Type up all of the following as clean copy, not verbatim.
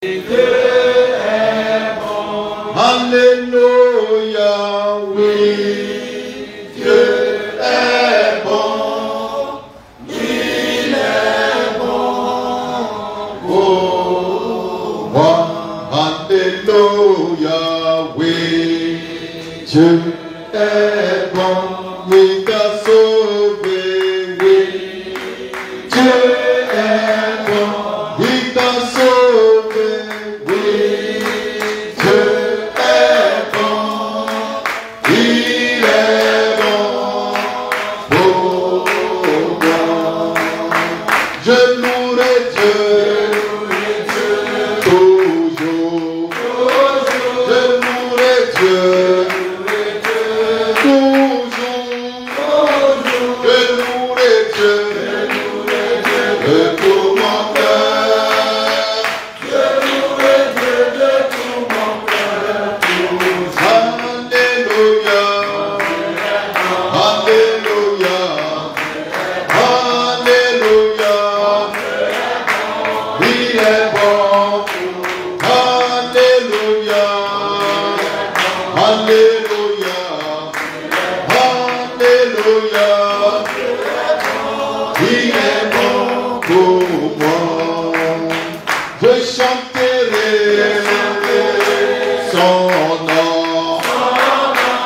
Alléluia, oui, Dieu est bon, il est bon pour moi. Alléluia, oui, Dieu est bon, oui, t'a sauvé, oui, Dieu est bon, oui, t'a sauvé, oui, Dieu est bon, il est bon pour moi. Je louerai Dieu toujours, je louerai Dieu toujours, je louerai Dieu de tout mon cœur, je louerai Dieu de tout mon cœur. Alléluia, alléluia, alléluia, il est bon. Alléluia, alléluia, alléluia, il est bon pour moi. Je chanterai son nom,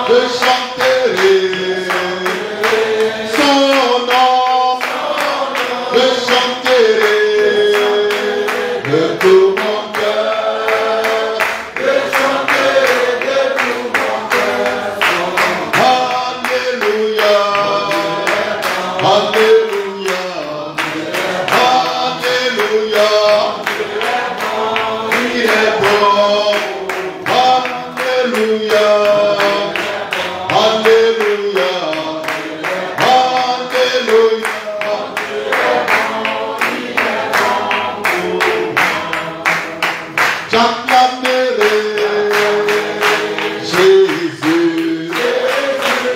je chanterai son nom, je chanterai de tout mon cœur, je chanterai de tout mon cœur. Alléluia, alléluia, alléluia, il est bon. Alléluia, alléluia, alléluia. J'acclamerai Jésus,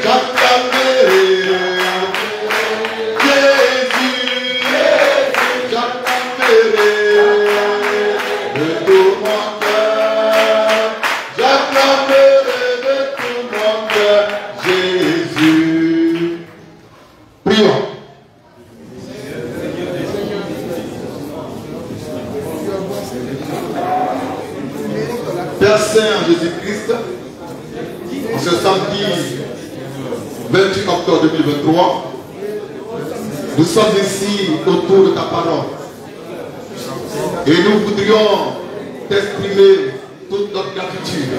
j'acclamerai Jésus, j'acclamerai de tout mon cœur, j'acclamerai de tout mon cœur Jésus. Prions. Père Saint Jésus-Christ, en ce samedi 28 octobre 2023, nous sommes ici autour de ta parole et nous voudrions t'exprimer toute notre gratitude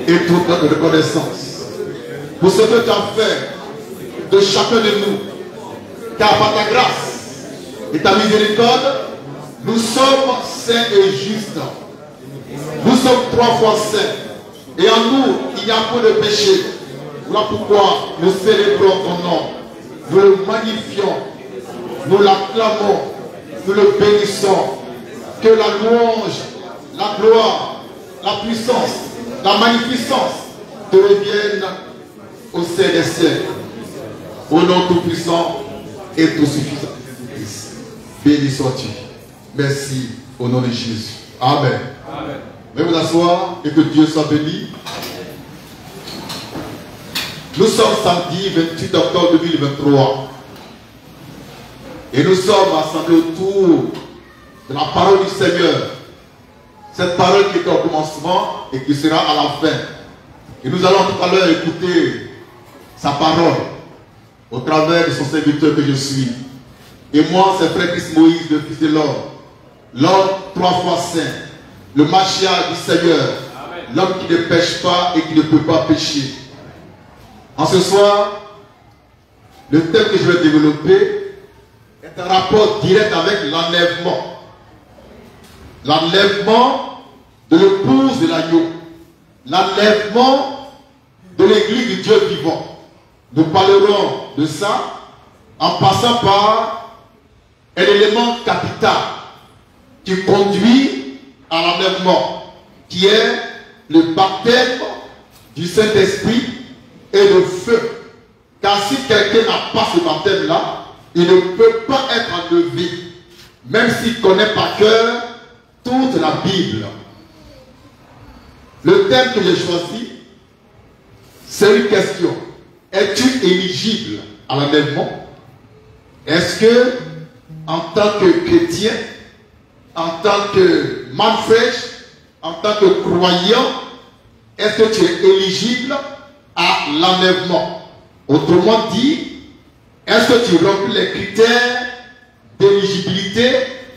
et toute notre reconnaissance pour ce que tu as fait de chacun de nous, car par ta grâce et ta miséricorde, nous sommes saints et justes. Nous sommes 3 fois saints. Et en nous, il n'y a pas de péché. Voilà pourquoi nous célébrons ton nom. Nous le magnifions. Nous l'acclamons. Nous le bénissons. Que la louange, la gloire, la puissance, la magnificence te reviennent au sein des siècles. Au nom tout-puissant et tout-suffisant. Béni sois-tu. Merci au nom de Jésus. Amen. Amen. Veuillez vous asseoir et que Dieu soit béni. Nous sommes samedi 28 octobre 2023 et nous sommes assemblés autour de la parole du Seigneur. Cette parole qui est au commencement et qui sera à la fin. Et nous allons tout à l'heure écouter sa parole au travers de son serviteur que je suis. Et moi, c'est Frère Christ Moïse, le fils de l'homme. L'homme 3 fois saint, le Machia du Seigneur, l'homme qui ne pêche pas et qui ne peut pas pécher. En ce soir, le thème que je vais développer est un rapport direct avec l'enlèvement. L'enlèvement de l'épouse de l'agneau. L'enlèvement de l'église du Dieu vivant. Nous parlerons de ça en passant par un élément capital qui conduit à l'enlèvement, qui est le baptême du Saint-Esprit et le feu. Car si quelqu'un n'a pas ce baptême-là, il ne peut pas être enlevé. Même s'il connaît par cœur toute la Bible. Le thème que j'ai choisi, c'est une question. Es-tu éligible à l'enlèvement? Est-ce que, en tant que chrétien, en tant que manfrèche, en tant que croyant, est-ce que tu es éligible à l'enlèvement? Autrement dit, est-ce que tu remplis les critères d'éligibilité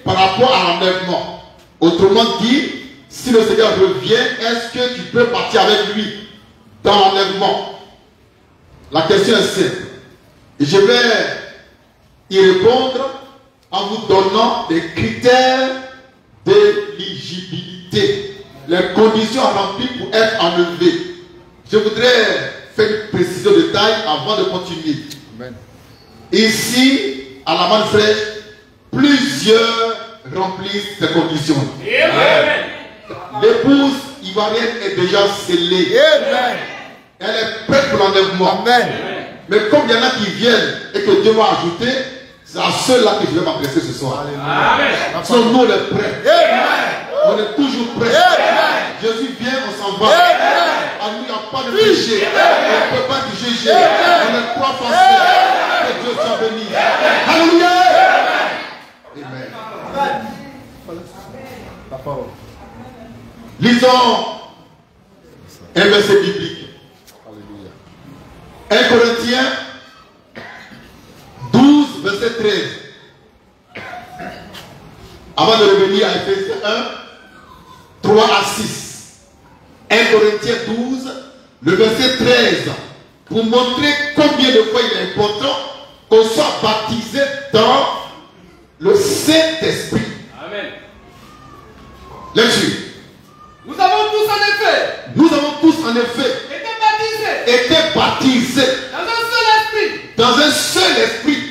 par rapport à l'enlèvement? Autrement dit, si le Seigneur revient, est-ce que tu peux partir avec lui dans l'enlèvement? La question est simple. Et je vais y répondre en vous donnant des critères d'éligibilité, les conditions à remplir pour être enlevé. Je voudrais faire une précision de taille avant de continuer. Amen. Ici, à la Manfrèche, plusieurs remplissent ces conditions. Amen. L'épouse ivoirienne est déjà scellée. Amen. Elle est prête pour l'enlèvement. Mais comme il y en a qui viennent et que Dieu va ajouter, c'est à ceux-là que je vais m'adresser ce soir. Amen. Sinon, nous, on est prêts. On est toujours prêts. Jésus vient, on s'en va. À nous, il n'y a pas de péché. On ne peut pas te juger. On est trois pensés. Que Dieu soit béni. Alléluia. Amen. La parole. Lisons un verset biblique. 1 Corinthiens 12, verset 13. Avant de revenir à Ephésiens 1, 3 à 6. 1 Corinthiens 12, le verset 13. Pour montrer combien de fois il est important qu'on soit baptisé dans le Saint-Esprit. Amen. Lecture. Nous avons tous en effet été baptisés dans un seul esprit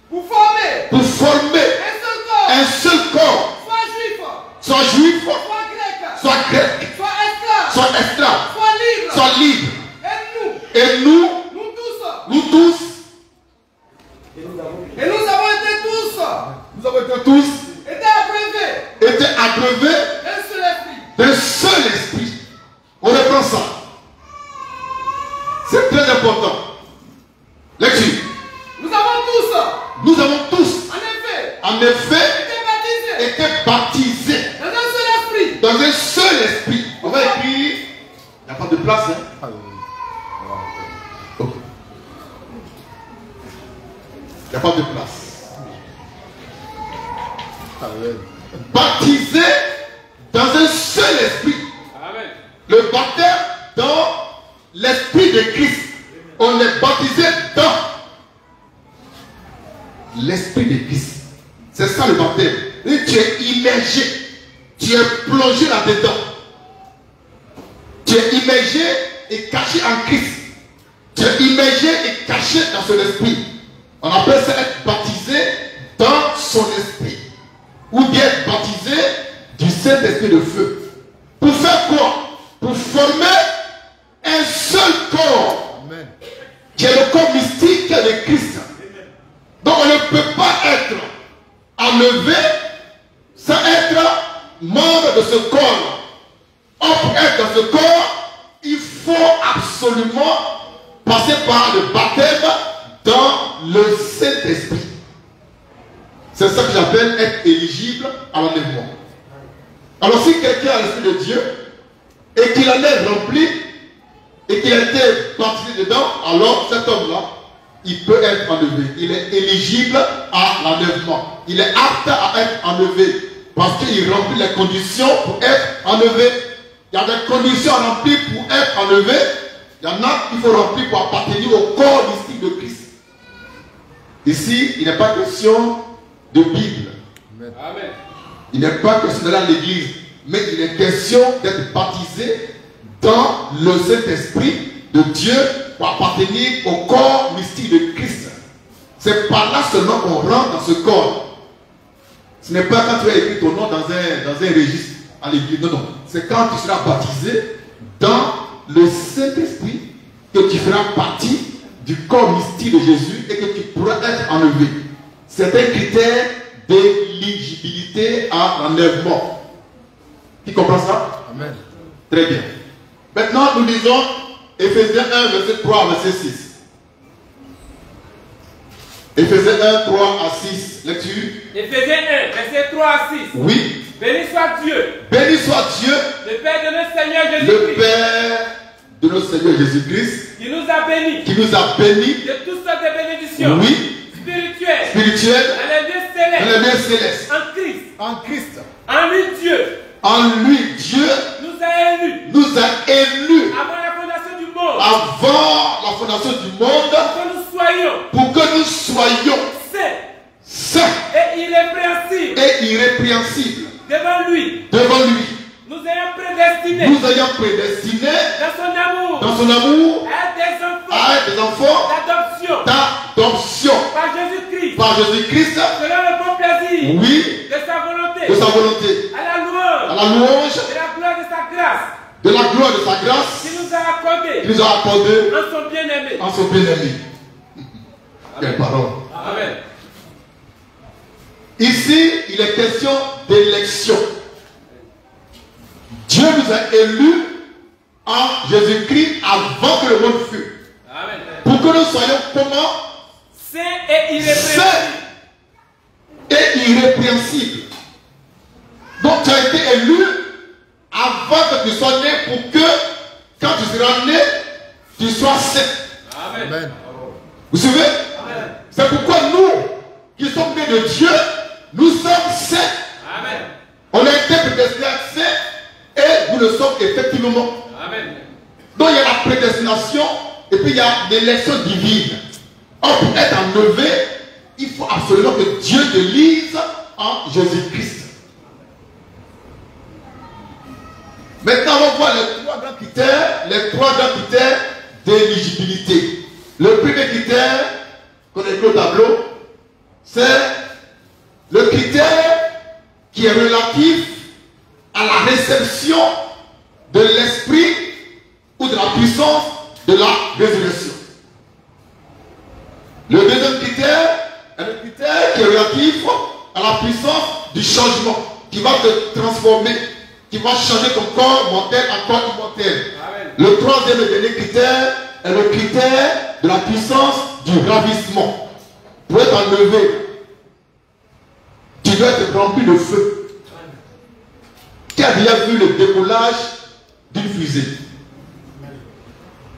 pour former un seul corps, soit juif, soit grec, soit esclave, soit libre. Et nous tous, nous avons tous été abreuvés d'un seul esprit. On reprend ça. C'est très important. Lecture. Nous avons tous en effet été baptisés dans un seul esprit. On va écrire. Il n'y a pas de place. Hein? Okay. Il n'y a pas de place. Baptisés dans un seul esprit. Amen. Le baptême dans l'esprit de Christ. On est baptisé dans l'esprit de Christ. C'est ça le baptême. Et tu es immergé. Tu es plongé là-dedans. Tu es immergé et caché en Christ. Tu es immergé et caché dans son esprit. On appelle ça être baptisé dans son esprit. Ou bien être baptisé du Saint-Esprit de feu. Pour faire quoi? Pour former un seul corps. Amen. Qui est le corps mystique de Christ. Donc on ne peut pas être enlevé sans être membre de ce corps. Or, pour être dans ce corps, il faut absolument passer par le baptême dans le Saint-Esprit. C'est ça que j'appelle être éligible à l'enlèvement. Alors si quelqu'un a l'Esprit de Dieu et qu'il en est rempli et qu'il a été baptisé dedans, alors cet homme-là, il peut être enlevé. Il est éligible à l'enlèvement. Il est apte à être enlevé parce qu'il remplit les conditions pour être enlevé. Il y a des conditions à remplir pour être enlevé. Il y en a qu'il faut remplir pour appartenir au corps mystique de Christ. Ici, il n'est pas question de Bible. Amen. Il n'est pas question d'aller à l'église, mais il est question d'être baptisé dans le Saint-Esprit de Dieu pour appartenir au corps mystique de Christ. C'est par là seulement qu'on rentre dans ce corps. Ce n'est pas quand tu as écrit ton nom dans un registre à l'église. Non, non. C'est quand tu seras baptisé dans le Saint-Esprit que tu feras partie du corps mystique de Jésus et que tu pourras être enlevé. C'est un critère d'éligibilité à l'enlèvement. Qui comprend ça? Amen. Très bien. Maintenant, nous lisons Éphésiens 1, verset 3, verset 6. Éphésiens 1, 3 à 6. Lecture. Éphésiens 1, verset 3 à 6. Oui. Béni soit Dieu. Béni soit Dieu, Le Père de notre Seigneur le Jésus-Christ. Père de notre Seigneur Jésus-Christ, Qui nous a bénis. qui nous a bénis, De toutes sortes de bénédictions. oui, Spirituelles. spirituels, Dans les lieux dans célestes. les lieux célestes. En Christ. En Christ. En lui, Dieu En lui, Dieu nous a élus. nous a élus Avant la fondation du monde. avant la fondation du monde Que nous soyons pour que nous soyons saints saints et irrépréhensibles et irrépréhensibles devant lui. devant lui, Nous ayons prédestinés nous ayant prédestinés dans son amour dans son amour à être des enfants à être des enfants d'adoption d'adoption par Jésus-Christ par Jésus-Christ, selon le bon plaisir oui, de sa volonté, de sa volonté, à la à louange la louange de la gloire de sa grâce de la gloire de sa grâce qui nous a accordé qu'il nous a accordé en son bien-aimé. en son bien-aimé. Quelle parole. Amen. Ici, il est question d'élection. Dieu nous a élus en Jésus-Christ avant que le monde fût. Amen. Pour que nous soyons comment? Saint et irrépréhensible. Saints et irrépréhensibles. Donc tu as été élu avant que tu sois né pour que quand tu seras né, tu sois saint. Amen. Amen. Vous savez? Amen. C'est pourquoi nous, qui sommes nés de Dieu, nous sommes saints. Amen. On a été prédestinés à être saints et nous le sommes effectivement. Amen. Donc il y a la prédestination et puis il y a l'élection divine. Or, pour être enlevé, il faut absolument que Dieu te lise en Jésus-Christ. Maintenant, on va voir les trois grands critères d'éligibilité. Le premier critère qu'on a écrit au tableau, c'est le critère qui est relatif à la réception de l'esprit ou de la puissance de la résurrection. Le deuxième critère est le critère qui est relatif à la puissance du changement, qui va te transformer, qui va changer ton corps mortel en corps immortel. Amen. Le troisième et dernier critère est le critère de la puissance du ravissement. Pour être enlevé, tu dois être rempli de feu. Qui a déjà vu le décollage d'une fusée?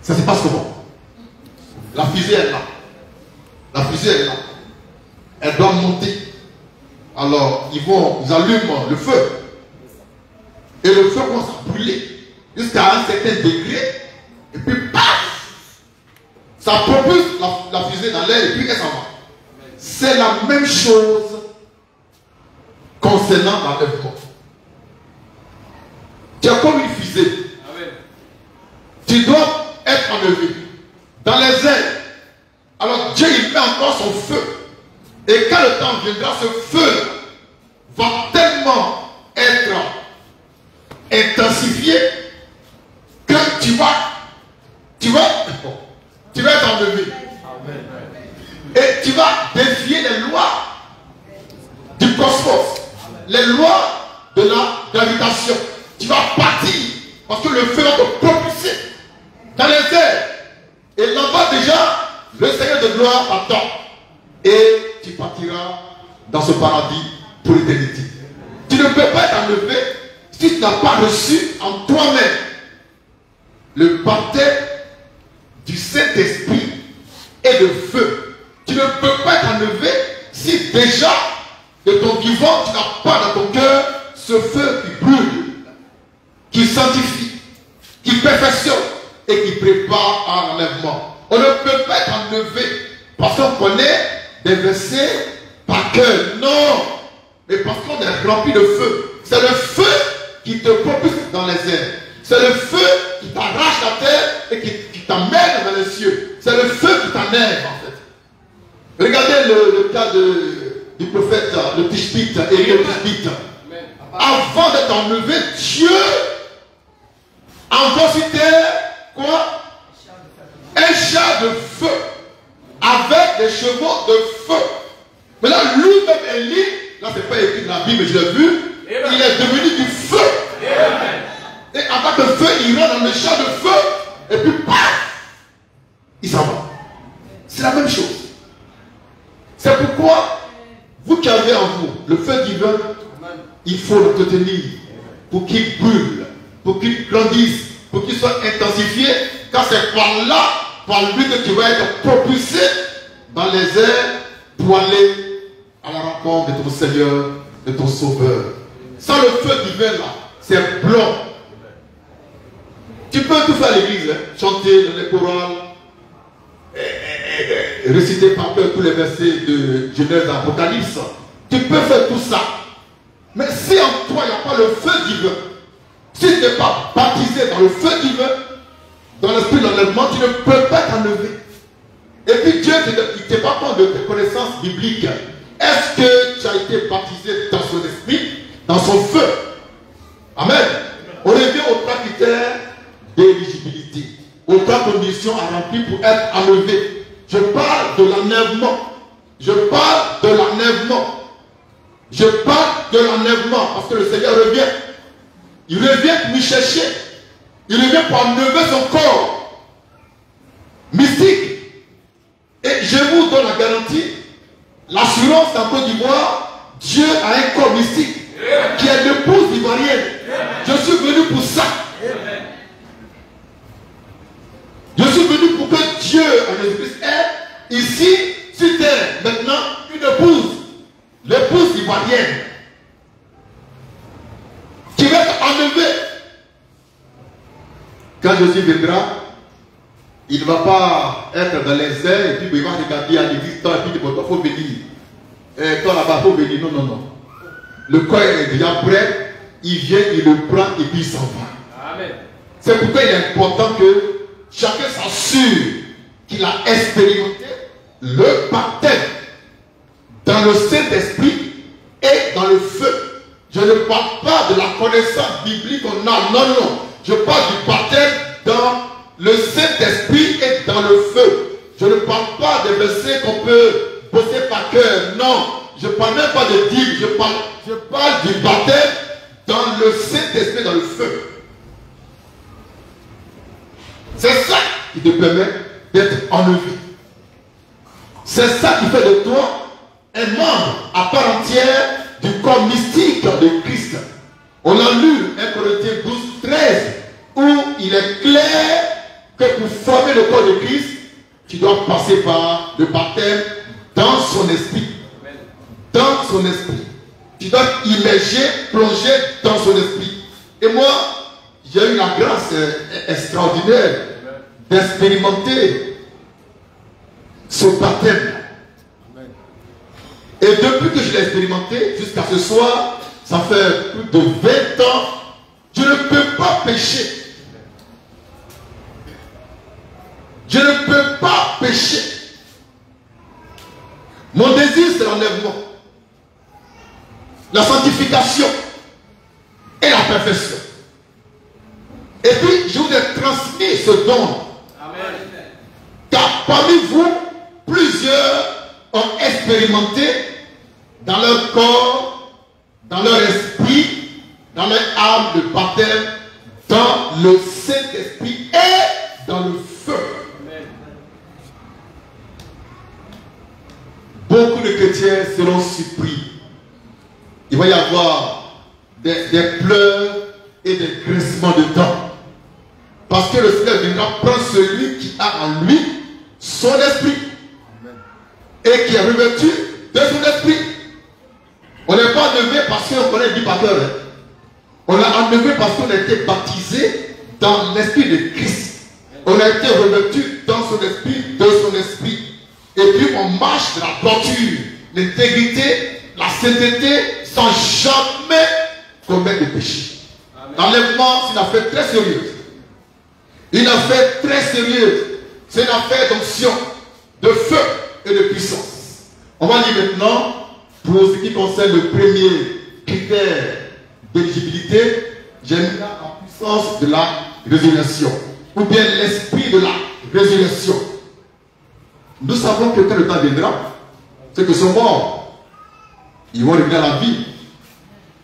Ça se passe comment? La fusée est là. La fusée est là. Elle doit monter. Alors, ils allument le feu. Et le feu commence à brûler jusqu'à un certain degré. Et puis, paf! Ça propulse la fusée dans l'air et puis elle s'en va. C'est la même chose concernant l'enlèvement. Tu es comme une fusée. Amen. Tu dois être enlevé dans les airs. Alors Dieu il met encore son feu. Et quand le temps viendra, ce feu va tellement être intensifié que tu vas être enlevé. Amen. Et tu vas défier les lois du cosmos, les lois de la gravitation. Tu vas partir parce que le feu va te propulser dans les airs. Et là-bas déjà, le Seigneur de gloire t'attend. Et tu partiras dans ce paradis pour l'éternité. Tu ne peux pas être enlevé si tu n'as pas reçu en toi-même le baptême du Saint-Esprit et de feu. Tu ne peux pas être enlevé si déjà de ton vivant tu n'as pas dans ton cœur ce feu qui brûle, qui sanctifie, qui perfectionne et qui prépare à l'enlèvement. On ne peut pas être enlevé parce qu'on connaît des versets par cœur. Non, mais parce qu'on est rempli de feu. C'est le feu qui te propulse dans les airs. C'est le feu qui t'arrache la terre et qui t'amène dans les cieux. C'est le feu qui t'enlève en fait. Regardez le cas du prophète, le Tishbite, Élie le Tishbite. Avant d'être enlevé, Dieu envoie sur terre quoi? Un char de feu avec des chevaux de feu. Mais là, lui-même, Élie, là, c'est pas écrit dans la Bible, mais je l'ai vu, il est devenu du feu. il rentre dans le champ de feu, et puis paf, il s'en va. C'est la même chose. C'est pourquoi, vous qui avez en vous le feu divin, il faut l'entretenir pour qu'il brûle, pour qu'il grandisse, pour qu'il soit intensifié, car c'est par là, par lui que tu vas être propulsé dans les airs pour aller à la rencontre de ton Seigneur, de ton Sauveur. Sans le feu divin là, c'est blanc. Tu peux tout faire à l'église, hein? Chanter dans les chorales, réciter par cœur tous les versets de Genèse à Apocalypse. Tu peux faire tout ça. Mais si en toi il n'y a pas le feu divin, si tu n'es pas baptisé dans le feu divin, dans l'esprit de l'enlèvement, tu ne peux pas t'enlever. Et puis Dieu ne te pas compte de tes connaissances bibliques. Est-ce que tu as été baptisé dans son esprit, dans son feu? Amen. On revient aux trois critères d'éligibilité, aux trois conditions à remplir pour être enlevé. Je parle de l'enlèvement. Je parle de l'enlèvement. Je parle de l'enlèvement parce que le Seigneur revient. Il revient pour nous chercher. Il revient pour enlever son corps mystique. Et je vous donne la garantie, l'assurance en Côte d'Ivoire, Dieu a un corps mystique qui est l'épouse ivoirienne. Je suis venu pour ça. Je suis venu pour que Dieu, en Jésus-Christ, ait ici, sur terre, maintenant, une épouse. L'épouse ivoirienne. Qui va être enlevée. Quand Jésus viendra, il ne va pas être dans les airs et puis il va regarder à l'église, toi, et puis il dit, il faut venir. Et toi là-bas, il faut venir. Non, non, non. Le corps est déjà prêt, il vient, il le prend et puis il s'en va. Amen. C'est pourquoi il est important que chacun s'assure qu'il a expérimenté le baptême dans le Saint-Esprit et dans le feu. Je ne parle pas de la connaissance biblique qu'on a, non, non. Je parle du baptême dans le Saint-Esprit et dans le feu. Je ne parle pas des versets qu'on peut bosser par cœur, non. Je ne parle même pas de Bible, je parle du baptême dans le Saint-Esprit, dans le feu. C'est ça qui te permet d'être enlevé. C'est ça qui fait de toi un membre à part entière du corps mystique de Christ. On a lu 1 Corinthiens 12, 13, où il est clair que pour former le corps de Christ, tu dois passer par le baptême dans son esprit. Dans son esprit. Tu dois immerger, plonger dans son esprit. Et moi, j'ai eu la grâce extraordinaire d'expérimenter ce baptême. Et depuis que je l'ai expérimenté, jusqu'à ce soir, ça fait plus de 20 ans, je ne peux pas pécher. Je ne peux pas pécher. Mon désir, c'est l'enlèvement, la sanctification et la perfection. Et puis, je vous ai transmis ce don. Amen. Car parmi vous, plusieurs ont expérimenté dans leur corps, dans leur esprit, dans leur âme le baptême, dans le Saint-Esprit et dans le feu. Amen. Beaucoup de chrétiens seront surpris. Il va y avoir des pleurs et des grincements de dents. Parce que le Seigneur viendra prendre celui qui a en lui son esprit. Amen. Et qui est revêtu de son esprit. On n'est pas enlevé parce qu'on connaît dit par cœur. On l'a enlevé parce qu'on a été baptisé dans l'esprit de Christ. On a été revêtu dans son esprit, de son esprit. Et puis on marche de la droiture, l'intégrité, la sainteté, sans jamais commettre de péché. L'enlèvement, c'est une affaire très sérieuse. Une affaire très sérieuse. C'est une affaire d'onction, de feu et de puissance. On va dire maintenant, pour ce qui concerne le premier critère d'éligibilité, j'ai mis là la puissance de la résurrection, ou bien l'esprit de la résurrection. Nous savons que quand le temps viendra, ceux qui sont morts, ils vont revenir à la vie.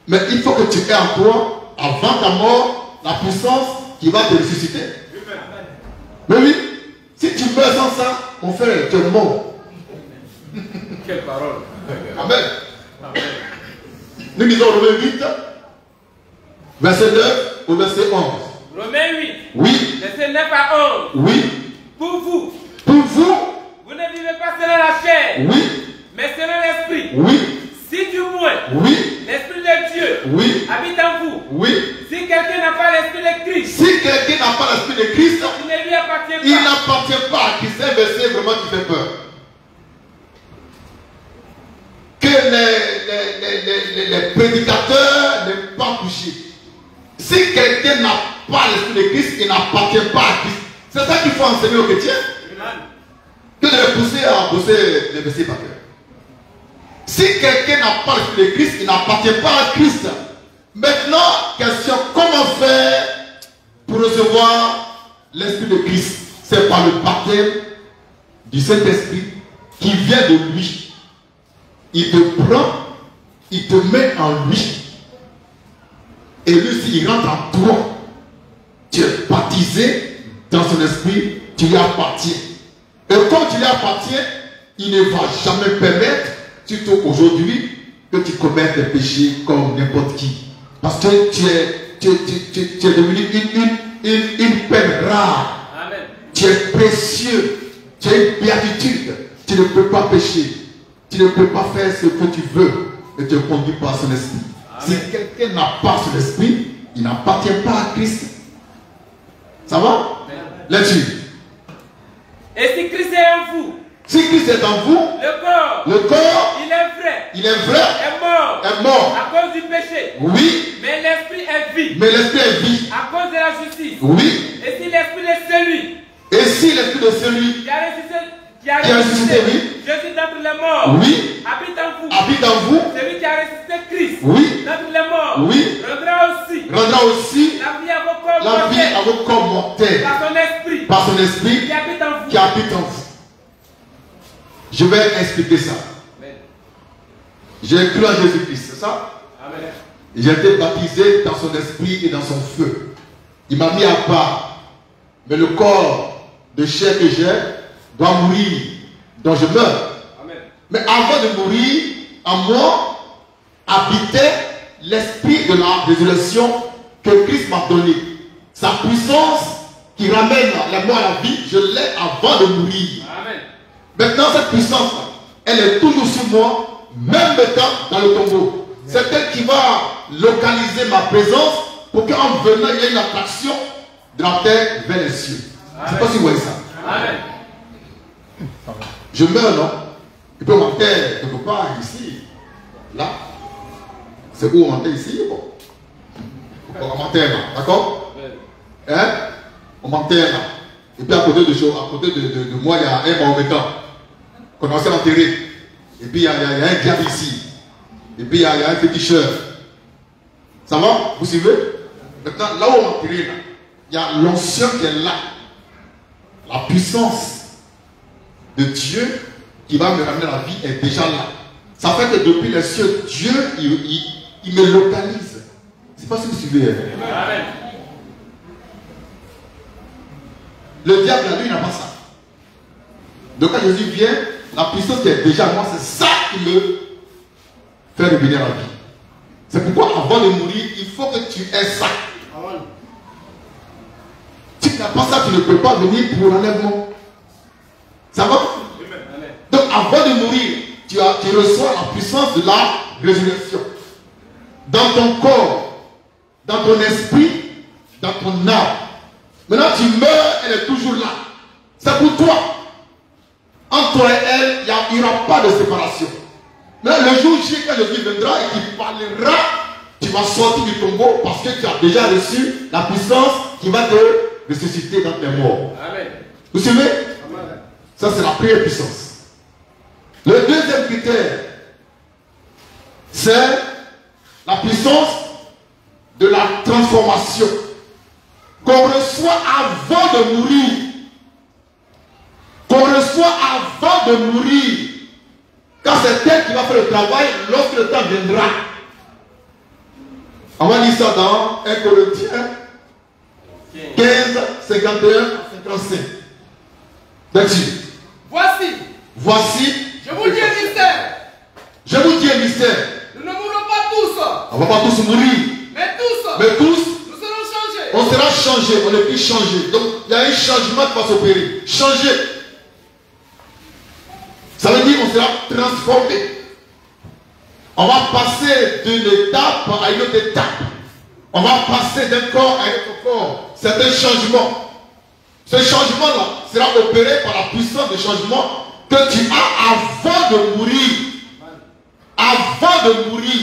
Mais il faut que tu aies en toi, avant ta mort, la puissance qui qui va te ressusciter. Mais oui, si tu meurs sans ça, mon frère, tu es mort. Quelle parole. Amen. Nous lisons Romains 8, verset 9 au verset 11. Romains 8. Oui. Verset 9 à 11. Oui. Pour vous, Vous ne vivez pas selon la chair, oui. mais selon l'esprit. Oui. Si du moins, Oui. l'esprit de Dieu Oui. habite en vous. Oui. Si quelqu'un n'a pas l'esprit de Christ, Si quelqu'un n'a pas l'esprit de Christ, il ne lui appartient il pas. n'appartient pas à Christ. C'est un verset vraiment qui fait peur. Que les prédicateurs n'aient pas touché. Si quelqu'un n'a pas l'esprit de Christ, il n'appartient pas à Christ. C'est ça qu'il faut enseigner aux chrétiens. Que de les pousser à bosser les versets par cœur. Si quelqu'un n'a pas l'esprit de Christ, il n'appartient pas à Christ. Maintenant, question, comment faire pour recevoir l'esprit de Christ? C'est par le baptême du Saint-Esprit qui vient de lui. Il te prend, il te met en lui. Et lui, s'il rentre en toi, tu es baptisé dans son esprit, tu lui appartiens. Et comme tu lui appartiens, il ne va jamais permettre, surtout aujourd'hui, que tu commettes des péchés comme n'importe qui. Parce que tu es devenu une peine rare. Amen. Tu es précieux. Tu as une béatitude. Tu ne peux pas pécher. Tu ne peux pas faire ce que tu veux. Et tu es conduit par son esprit. Amen. Si quelqu'un n'a pas son esprit, il n'appartient pas à Christ. Ça va? Là-dessus. Et si Christ est en vous, Si Christ est en vous, le corps, il est vrai, est mort à cause du péché. Oui, Mais l'esprit est vie mais l'esprit est vie. à cause de la justice. Oui. Et si l'esprit de celui Et si l'esprit de celui qui a Qui a ressuscité, oui. Jésus d'entre les morts, Oui. habite en vous, habite en vous, celui qui a ressuscité Christ oui, d'entre les morts, Oui. rendra aussi la vie à vos la corps corps mortels par son esprit par son esprit qui habite en vous. qui habite en vous. Je vais expliquer ça. Amen. J'ai cru en Jésus-Christ, c'est ça? Amen. J'ai été baptisé dans son esprit et dans son feu. Il m'a mis à part. Mais le corps de chair que j'ai doit mourir. Donc je meurs. Amen. Mais avant de mourir, en moi habitait l'esprit de la résurrection que Christ m'a donné. Sa puissance qui ramène les morts à la vie, je l'ai avant de mourir. Amen. Maintenant, cette puissance, elle est toujours sur moi, même maintenant dans le tombeau. C'est elle qui va localiser ma présence pour qu'en venant, il y ait une attraction de la terre vers les cieux. Je ne sais pas si vous voyez ça. Amen. Je meurs, non? Il peut m'enterrer quelque part ici. Là. C'est où on m'enterre ici? Bon. On m'enterre là. D'accord? Hein? On m'enterre là. Et puis à côté de moi, il y a un mahométan qu'on a aussi enterré. Et puis il y a un diable ici. Et puis il y a un féticheur. Ça va? Vous suivez? Maintenant, là où on m'a enterré, là, il y a l'onction qui est là. La puissance de Dieu qui va me ramener la vie est déjà là. Ça fait que depuis les cieux, Dieu, il me localise. Je ne sais pas si vous suivez. Amen. Le diable, lui, il n'a pas ça. Donc quand Jésus vient, la puissance qui est déjà moi, c'est ça qui me fait revenir à la vie. C'est pourquoi avant de mourir, il faut que tu aies ça. Si tu n'as pas ça, tu ne peux pas venir pour l'enlèvement. Ça va? Donc avant de mourir, tu reçois la puissance de la résurrection. Dans ton corps, dans ton esprit, dans ton âme. Maintenant tu meurs, elle est toujours là. C'est pour toi. Entre toi et elle, il n'y aura pas de séparation. Maintenant le jour J, quand Jésus viendra et qu'il parlera, tu vas sortir du tombeau parce que tu as déjà reçu la puissance qui va te ressusciter dans tes morts. Amen. Vous suivez? Amen. Ça c'est la première puissance. Le deuxième critère, c'est la puissance de la transformation qu'on reçoit avant de mourir. Qu'on reçoit avant de mourir. Car c'est elle qui va faire le travail lorsque le temps viendra. On va lire ça dans 1 Corinthiens 15, 51, 55. Là-dessus. Voici. Je vous dis un mystère. Je vous dis un mystère. Nous ne mourrons pas tous. On ne va pas tous mourir. Mais tous. Mais tous. Nous serons changés. On sera changé. On est plus changé. Donc il y a un changement qui va s'opérer. Changer. Ça veut dire qu'on sera transformé. On va passer d'une étape à une autre étape. On va passer d'un corps à un autre corps. C'est un changement. Ce changement-là sera opéré par la puissance de changement que tu as avant de mourir. Avant de mourir.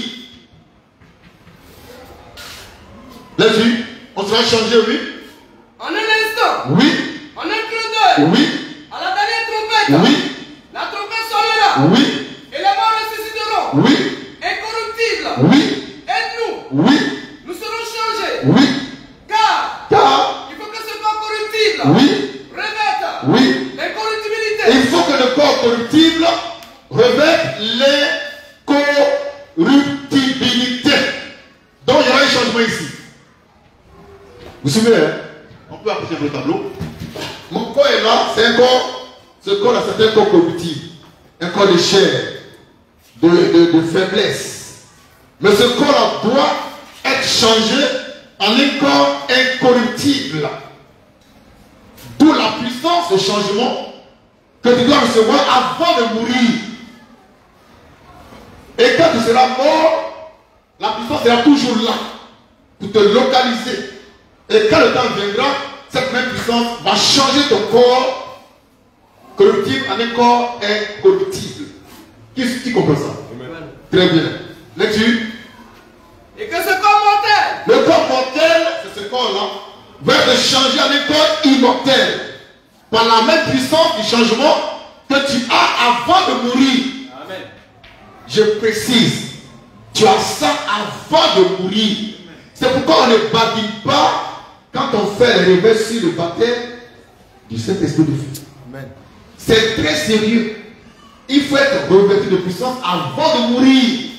Là-dessus, on sera changé, oui. En un instant. Oui. En un clin d'œil. Oui. À la dernière trompette. Oui. La trompette sonnera. Oui. Et les morts ressusciteront. Oui. Incorruptibles. Oui. Et nous. Oui. Nous serons changés. Oui. Car. Il faut que ce corps corruptible. Oui. Revête. Oui. L'incorruptibilité. Il faut que le corps corruptible revête l'incorruptibilité. Donc il y aura un changement ici. Vous vous souvenez, hein? On peut approcher le tableau. Mon corps est là, c'est un corps. Ce corps-là, c'est un corps corruptible. Un corps de chair, de faiblesse. Mais ce corps-là doit être changé en un corps incorruptible. D'où la puissance de changement que tu dois recevoir avant de mourir. Et quand tu seras mort, la puissance sera toujours là pour te localiser. Et quand le temps viendra, cette même puissance va changer ton corps corruptible en un corps incorruptible. Qui comprend ça? Amen. Très bien. Lecture. Et que ce corps mortel. Le corps mortel, c'est ce corps-là, va être changé en un corps immortel. Par la même puissance du changement que tu as avant de mourir. Amen. Je précise, tu as ça avant de mourir. C'est pourquoi on ne badine pas quand on fait le réveil sur le baptême du Saint-Esprit de feu. C'est très sérieux. Il faut être revêtu de puissance avant de mourir.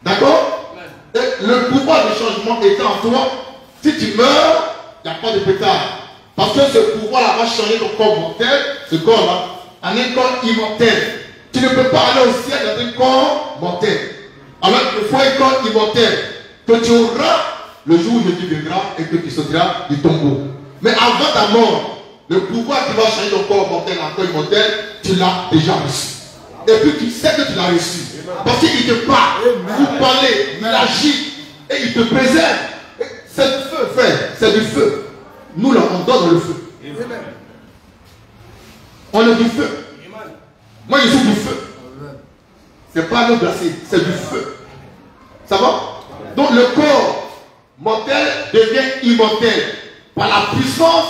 D'accord? Le pouvoir de changement étant en toi, si tu meurs, il n'y a pas de pétard. Parce que ce pouvoir-là va changer ton corps mortel, ce corps-là, en un corps immortel. Tu ne peux pas aller au ciel dans un corps mortel. Alors il faut un corps immortel que tu auras le jour où Jésus viendra et que tu sortiras du tombeau. Mais avant ta mort, le pouvoir qui va changer ton corps mortel en corps immortel, tu l'as déjà reçu. Et puis tu sais que tu l'as reçu. Parce qu'il te parle, vous parlez, il agit et il te préserve. C'est du feu, frère, c'est du feu. Nous là, on donne le feu. On est du feu. Moi, je suis du feu. C'est pas l'eau glacée, c'est du feu. Ça va? Donc le corps mortel devient immortel par la puissance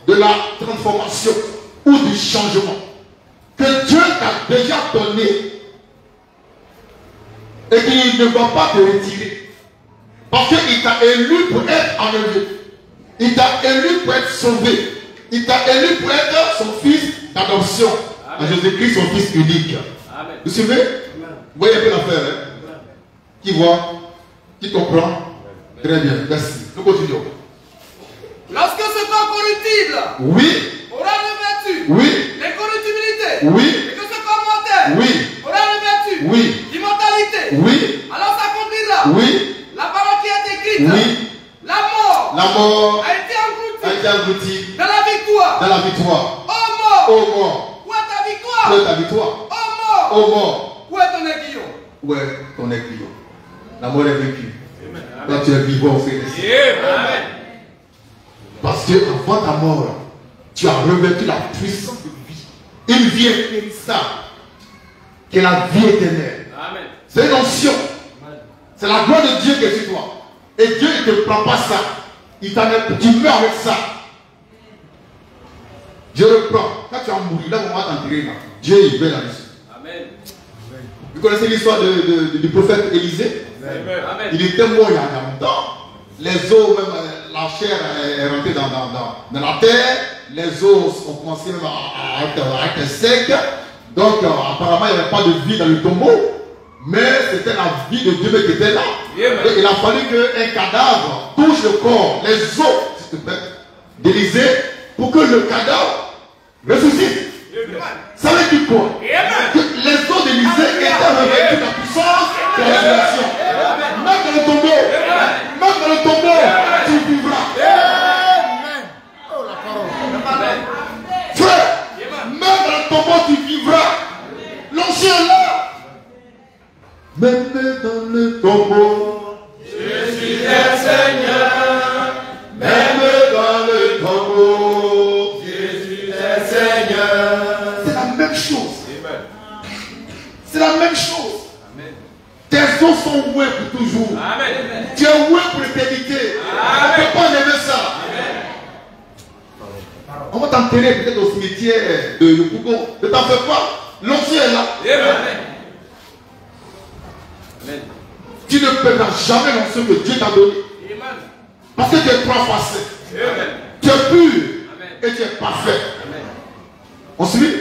de la transformation ou du changement que Dieu t'a déjà donné et qu'il ne va pas te retirer. Parce qu'il t'a élu pour être enlevé. Il t'a élu pour être sauvé. Il t'a élu pour être son fils d'adoption. En Jésus-Christ, son fils unique. Amen. Vous suivez? Vous voyez un peu l'affaire, hein? Qui voit? Qui comprend? Amen. Très bien, merci. Nous continuons. Lorsque ce corps corruptible, oui, aura revêtu, oui, l'incorruptibilité, oui, et que ce corps mortel, oui, aura revêtu, oui, l'immortalité, oui, alors s'accomplira, oui, la parole qui est écrite, oui, la mort a été engloutie dans la victoire. Dans la victoire. Oh mort, oh mort, où est ta victoire? où est ta victoire? Oh mort, oh mort, où est ton aiguillon? où est ton aiguillon? La mort est vaincue. Quand tu es vivant, c'est Amen. Parce que avant ta mort, tu as revêtu la puissance de vie. Une vie impérissable, qui est la vie éternelle. C'est une onction. C'est la gloire de Dieu qui est sur toi. Et Dieu ne te prend pas ça. Tu meurs avec ça. Je reprends. Quand tu as mouru, là, on va t'enterrer là. Dieu, il veut là-dessus. Amen. Vous connaissez l'histoire du prophète Élisée? Amen. Il était mort il y a longtemps. Les os, même la chair est rentrée dans la terre. Les os ont commencé même à être secs. Donc, apparemment, il n'y avait pas de vie dans le tombeau. Mais c'était la vie de Dieu qui était là. Et il a fallu qu'un cadavre touche le corps, les os, s'il te plaît, d'Élisée pour que le cadavre ressuscite. Ça veut dire quoi? Que les os d'Élisée étaient revêtus de la puissance de la résurrection. Même dans le tombeau, tu vivras. Frère, même dans le tombeau, tu vivras. L'ancien est là. Même dans le tombeau, je suis le Seigneur. Même dans le tombeau, je suis le Seigneur. C'est la même chose. C'est la même chose. Amen. Tes os sont oués pour toujours. Amen. Tu es oué pour l'éternité. On ne peut pas enlever ça. Amen. On va t'enterrer peut-être au cimetière de Yopougon. Ne t'en fais pas. L'ancien est là. Amen. Amen. Tu ne perdras jamais l'ancien que Dieu t'a donné. Amen. Parce que tu es transformé. Tu es pur. Amen. Et tu es parfait. Amen. On suit?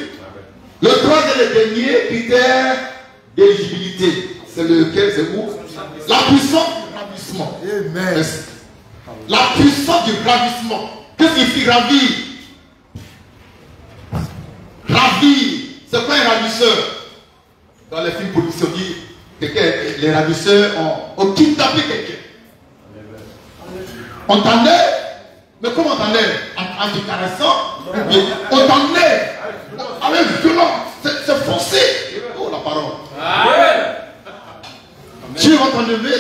Le troisième et dernier critère d'éligibilité, c'est lequel? C'est où? La puissance du ravissement. Amen. La puissance du ravissement. Qu'est-ce qui signifie ravir? Ravir, c'est pas un ravisseur. Dans les films policiers, on dit que les ravisseurs ont kidnappé quelqu'un. On t'enlève, mais comment on t'enlève? En te caressant, on t'enlève avec violence, c'est forcé. Oh la parole. Amen. Dieu va t'enlever,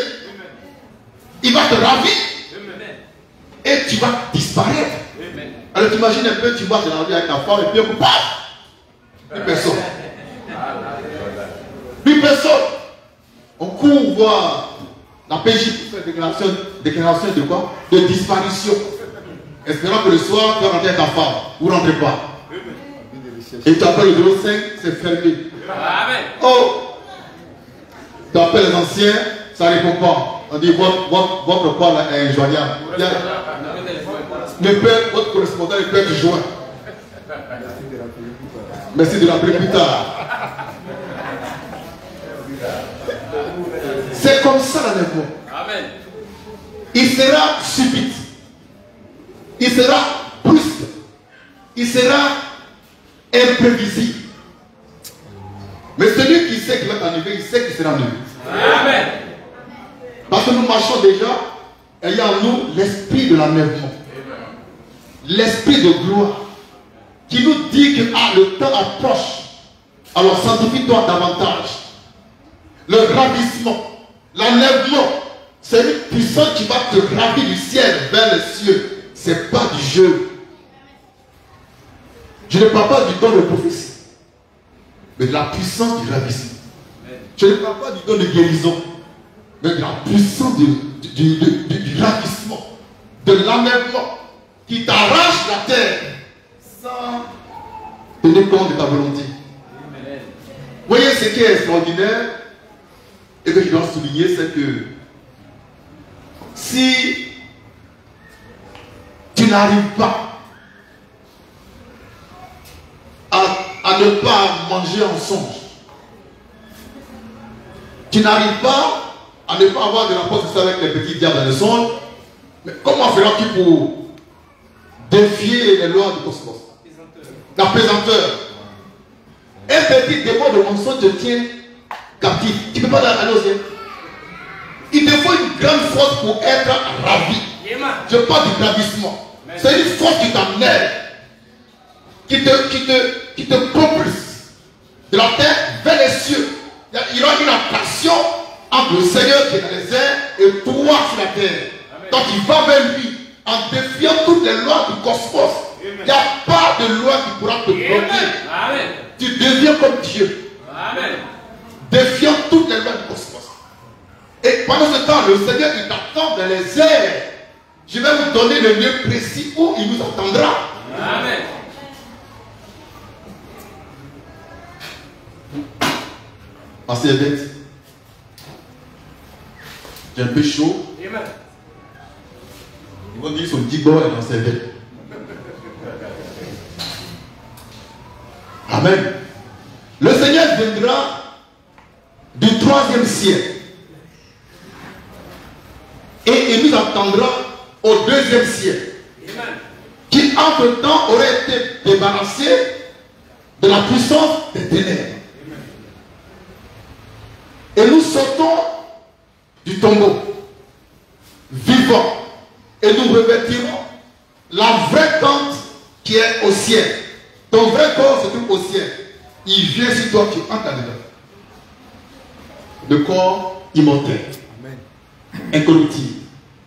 il va te ravir et tu vas disparaître. Alors tu imagines un peu, tu marches dans la rue avec ta femme et puis paf, plus personne. Plus personne. On court voir la PJ pour faire déclaration de quoi? De disparition. Espérant que le soir, tu vas rentrer avec ta femme. Vous ne rentrez pas. Et tu appelles le 05, c'est fermé. Amen. Oh! Tu appelles les anciens, ça ne répond pas. On dit votre call est injoignable. Votre correspondant peut être joint. Merci de l'appeler plus tard. C'est comme ça l'enlèvement. Amen. Il sera subite. Il sera brusque. Il sera imprévisible. Mais celui qui sait qu'il va t'enlever, il sait qu'il sera enlevé. Amen. Parce que nous marchons déjà ayant en nous l'esprit de l'enlèvement. L'esprit de gloire. Qui nous dit que le temps approche. Alors sanctifie-toi davantage. Le ravissement, l'enlèvement, c'est une puissance qui va te ravir du ciel vers les cieux. Ce n'est pas du jeu. Je ne parle pas du don de prophétie, mais de la puissance du ravissement. Je ne parle pas du don de guérison, mais de la puissance du ravissement, de l'enlèvement qui t'arrache la terre sans tenir compte de ta volonté. Vous voyez ce qui est extraordinaire et que je dois souligner, c'est que si tu n'arrives pas à ne pas manger en songe, tu n'arrives pas à ne pas avoir de rapport avec les petits diables dans le songe, mais comment feras-tu pour défier les lois du cosmos? La pesanteur. Un petit démon de mensonge te tient captif. Tu ne peux pas aller au ciel. Il te faut une grande force pour être ravi. Je parle du ravissement. C'est une force qui t'amène, qui te propulse de la terre vers les cieux. Il y aura une attraction entre le Seigneur qui est dans les airs et toi sur la terre. Donc tu vas vers lui en défiant toutes les lois du cosmos. Il n'y a pas de loi qui pourra te bloquer. Tu deviens comme Dieu. Amen. Défiant toutes les lois du cosmos. Et pendant ce temps, le Seigneur il t'attend dans les airs. Je vais vous donner le lieu précis où il nous attendra. Amen. Pasteur Ebet, j'ai un peu chaud. Amen. Ils vont dire son petit boy dans ses vêtements. Amen. Le Seigneur viendra du 3e ciel. Et il nous attendra au 2e ciel. Amen. entre-temps aurait été débarrassé de la puissance des ténèbres. Et nous sortons du tombeau, vivants, et nous revêtirons la vraie tente qui est au ciel. Ton vrai corps se trouve au ciel. Il vient sur toi, tu entres dedans. Le corps immortel, incorruptible.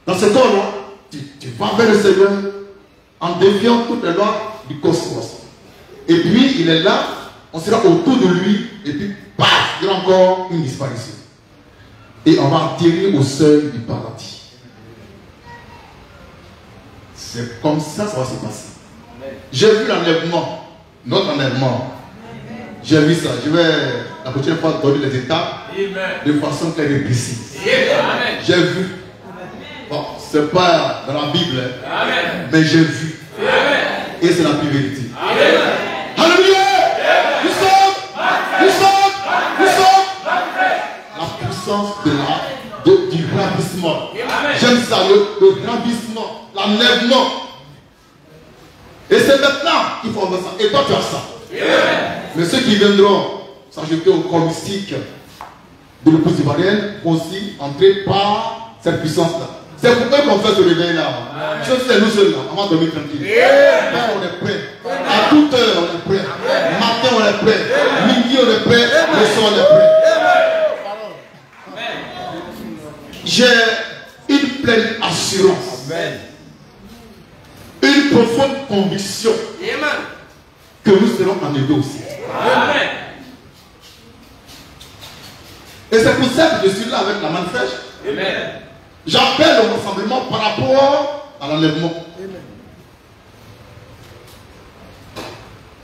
Dans ce corps-là, tu vas vers le Seigneur en défiant toutes les lois du cosmos. Et puis, il est là, on sera autour de lui, et puis, paf, il y aura encore une disparition. Et on va atterrir au seuil du paradis. C'est comme ça que ça va se passer. J'ai vu l'enlèvement, notre enlèvement. J'ai vu ça. Je vais la prochaine fois donner les étapes de façon claire et précise. J'ai vu. Bon, c'est pas dans la Bible, mais j'ai vu. Et c'est la plus vérité. Alléluia! Nous sommes la puissance du ravissement. J'aime ça, le ravissement, l'enlèvement. Et c'est maintenant qu'il faut avoir ça. Et toi, tu as ça. Mais ceux qui viendront s'ajouter au corps mystique de l'épouse ivoirienne vont aussi entrer par cette puissance-là. C'est pour eux qu'on fait ce réveil-là. Je sais, nous seuls là, on va dormir tranquille. On est prêt. À toute heure, on est prêt. Matin, on est prêt. Midi, on est prêt. Le soir, on est prêt. J'ai une pleine assurance. Une profonde conviction que nous serons enlevés aussi. Amen. Et c'est pour ça que je suis là avec la main fraîche. Amen. J'appelle au rassemblement par rapport à l'enlèvement.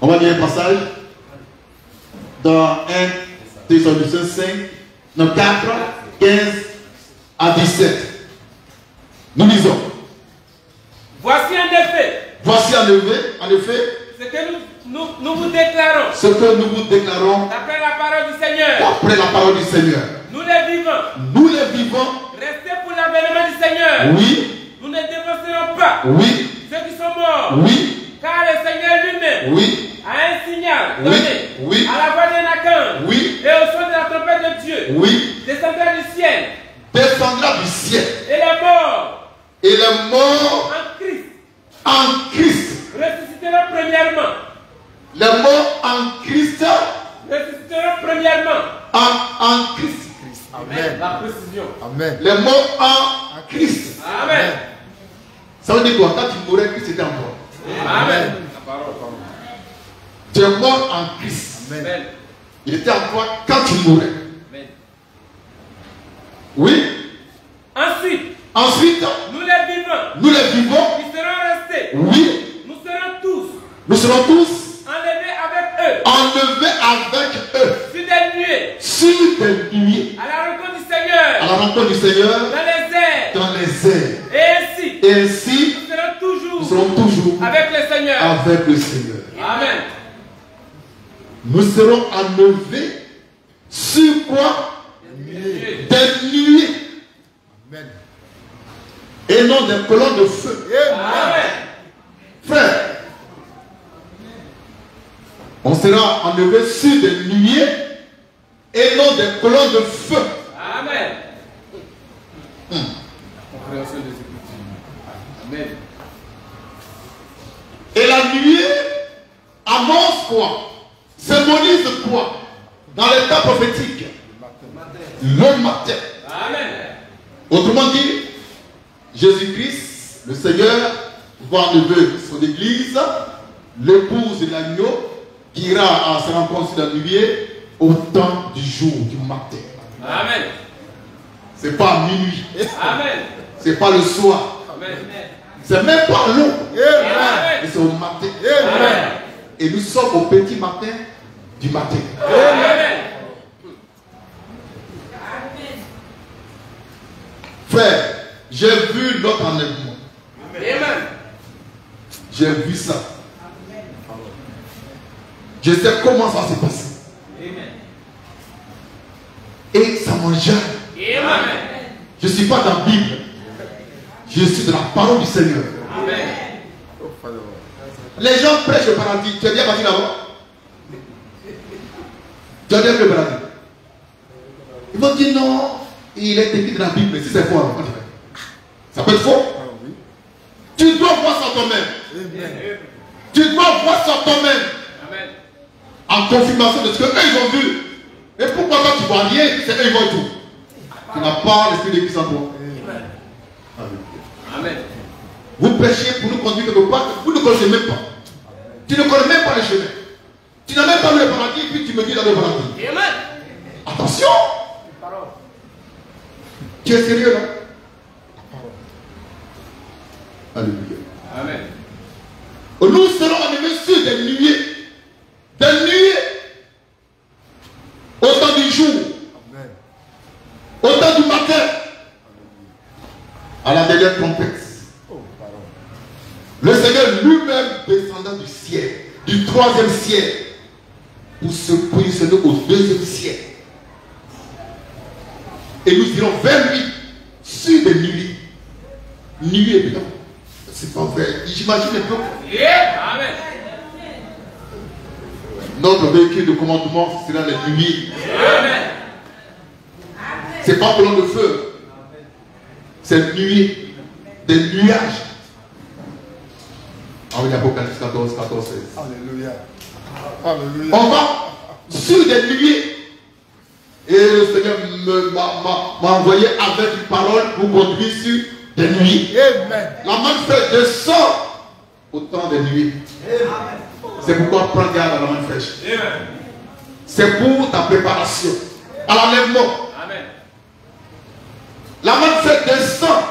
On va lire un passage dans 1 Thessaloniciens 5, 4, 15 à 17. Nous lisons. Voici en effet. Voici en effet. Ce que nous vous déclarons. Ce que nous vous déclarons. D'après la parole du Seigneur. D'après la parole du Seigneur. Nous les vivons. Nous les vivons. Restez pour l'avènement du Seigneur. Oui. Nous ne défoncerons pas. Oui. Ceux qui sont morts. Oui. Car le Seigneur lui-même. Oui. A un signal donné. Oui. À la voix d'un archange. Oui. Et au son de la trompette de Dieu. Oui. Descendra du ciel. Descendra du ciel. Et les morts. Et les morts. En Christ. En Christ. Ressusciteront premièrement. Les morts en Christ. Ressusciteront premièrement. En Christ. Amen. La précision. Amen. Les morts en Christ. Amen. Ça veut dire quoi? Quand tu mourrais, Christ était en toi. Amen. Tu es mort en Christ. Amen. Il était en toi quand tu mourrais. Amen. Oui. Ensuite, nous les vivons. Ils seront restés. Oui. Nous serons tous enlevés avec eux. Sur des nuées. À la rencontre du Seigneur. Dans les airs. Et ainsi, nous serons toujours avec le Seigneur. Amen. Nous serons enlevés sur quoi? Des nuées. Amen. Et non des colonnes de feu. Amen. Frère, on sera enlevé sur des nuées et non des colonnes de feu. Amen. Amen. Et la nuée annonce quoi? Symbolise quoi? Dans l'état prophétique, le matin. Amen. Autrement dit, Jésus-Christ, le Seigneur, va enlever son église, l'épouse de l'agneau, qui ira à sa rencontre sur la nuée au temps du jour, du matin. Amen. C'est pas à minuit. Amen. C'est pas le soir. Amen. C'est même pas l'eau. Mais c'est au matin. Amen. Et nous sommes au petit matin du matin. Amen. Frère, j'ai vu notre enlèvement. Amen. J'ai vu ça. Je sais comment ça s'est passé. Amen. Et ça m'enjaille. Je ne suis pas dans la Bible. Je suis dans la parole du Seigneur. Amen. Les gens prêchent le paradis. Tu es bien parti là-bas? Tu as bien fait le paradis. Ils vont dire non, il est écrit dans la Bible, mais si c'est faux, alors, ça peut être faux. Tu dois voir ça toi-même. Tu dois voir ça toi-même. En confirmation de ce qu'eux ils ont vu. Et pourquoi toi tu vois rien, c'est eux ils voient tout. Tu n'as pas l'esprit de Christ en toi. Amen. Vous prêchez pour nous conduire quelque part, vous ne connaissez même pas. Tu ne connais même pas le chemin. Tu n'as même pas vu le paradis, et puis tu me dis dans le paradis. Amen. Attention. Tu es sérieux là? Alléluia. Amen. Nous serons animés sur des nuées. Des nuées. Au temps du jour. Amen. Au temps du matin. À la dernière trompette. Le Seigneur lui-même descendant du ciel, du 3e ciel, pour se positionner au 2e ciel. Et nous irons vers lui sur des nuées. Nuées blancs. C'est pas vrai. J'imagine un peu. Amen. Notre véhicule de commandement sera les nuées. Amen. C'est pas blanc de feu. C'est nuée. Des nuages. Ah oui, Apocalypse 14, 16. Alléluia. Alléluia. On va sur des nuées. Et le Seigneur m'a envoyé avec une parole pour conduire sur des nuées. Amen. La main fraîche descend au temps des nuées. C'est pourquoi prends garde à la main fraîche. C'est pour ta préparation à l'enlèvement. La main fraîche descend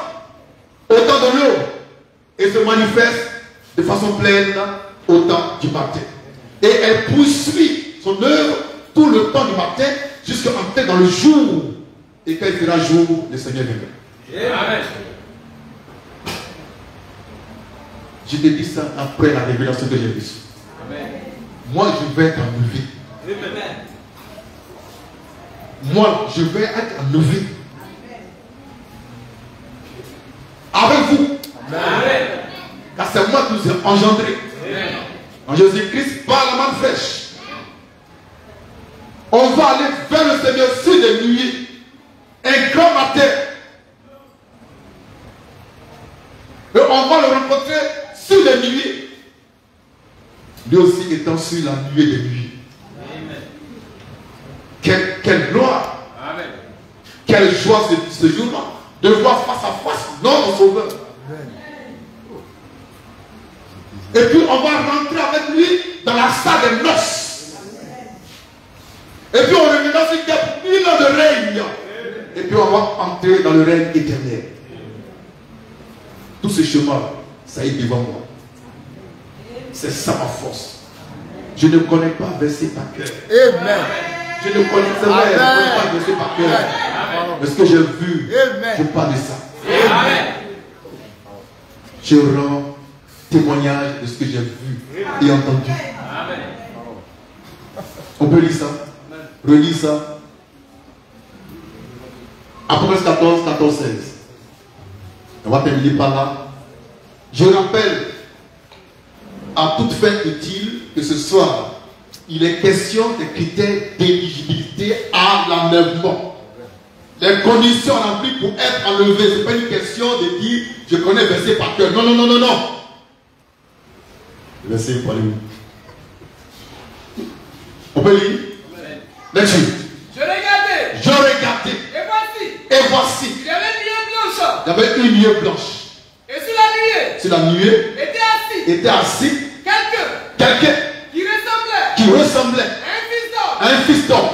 au temps de l'eau et se manifeste de façon pleine au temps du matin. Et elle poursuit son œuvre tout le temps du matin jusqu'à entrer dans le jour. Et quand il fera jour, le Seigneur viendra. Amen. Je te dis ça après la révélation que j'ai reçue. Moi, je vais être enlevé. Moi, je vais être enlevé. Avec vous. Amen. Car c'est moi qui vous ai engendré. En Jésus-Christ, par la main fraîche. On va aller vers le Seigneur sur des nuées. Un grand matin. Et on va le rencontrer sur des nuées. Lui aussi étant sur la nuée des nuées. Quelle gloire. Amen. Quelle joie ce jour-là. De voir face à face notre Sauveur. Amen. Et puis on va rentrer avec lui dans la salle des noces. Et puis on reviendra sur terre pour 1000 ans de règne. Et puis on va entrer dans le règne éternel. Tout ce chemin, ça est devant moi. C'est ça ma force. Je ne connais pas verset par cœur. Amen. Je ne connais pas verset par cœur. Mais ce que j'ai vu, je parle de ça. Amen. Je rends témoignage de ce que j'ai vu et entendu. Amen. On peut lire ça. Relis ça. Apocalypse 14, 16. On va terminer par là. Je rappelle à toute fin utile que ce soir, il est question des critères d'éligibilité à l'enlèvement. Les conditions remplies pour être enlevé. Ce n'est pas une question de dire je connais verset par cœur. Non, non, non, non, non. Verset pour aller où? On peut lire? Lecture. Je regardais. Je regardais. Et voici. Et voici. Il y avait une nuée blanche. Il y avait une nuée blanche. Et sur la nuée. Sur la nuée. Était assis. Quelqu'un. Qui ressemblait. À un fils d'homme.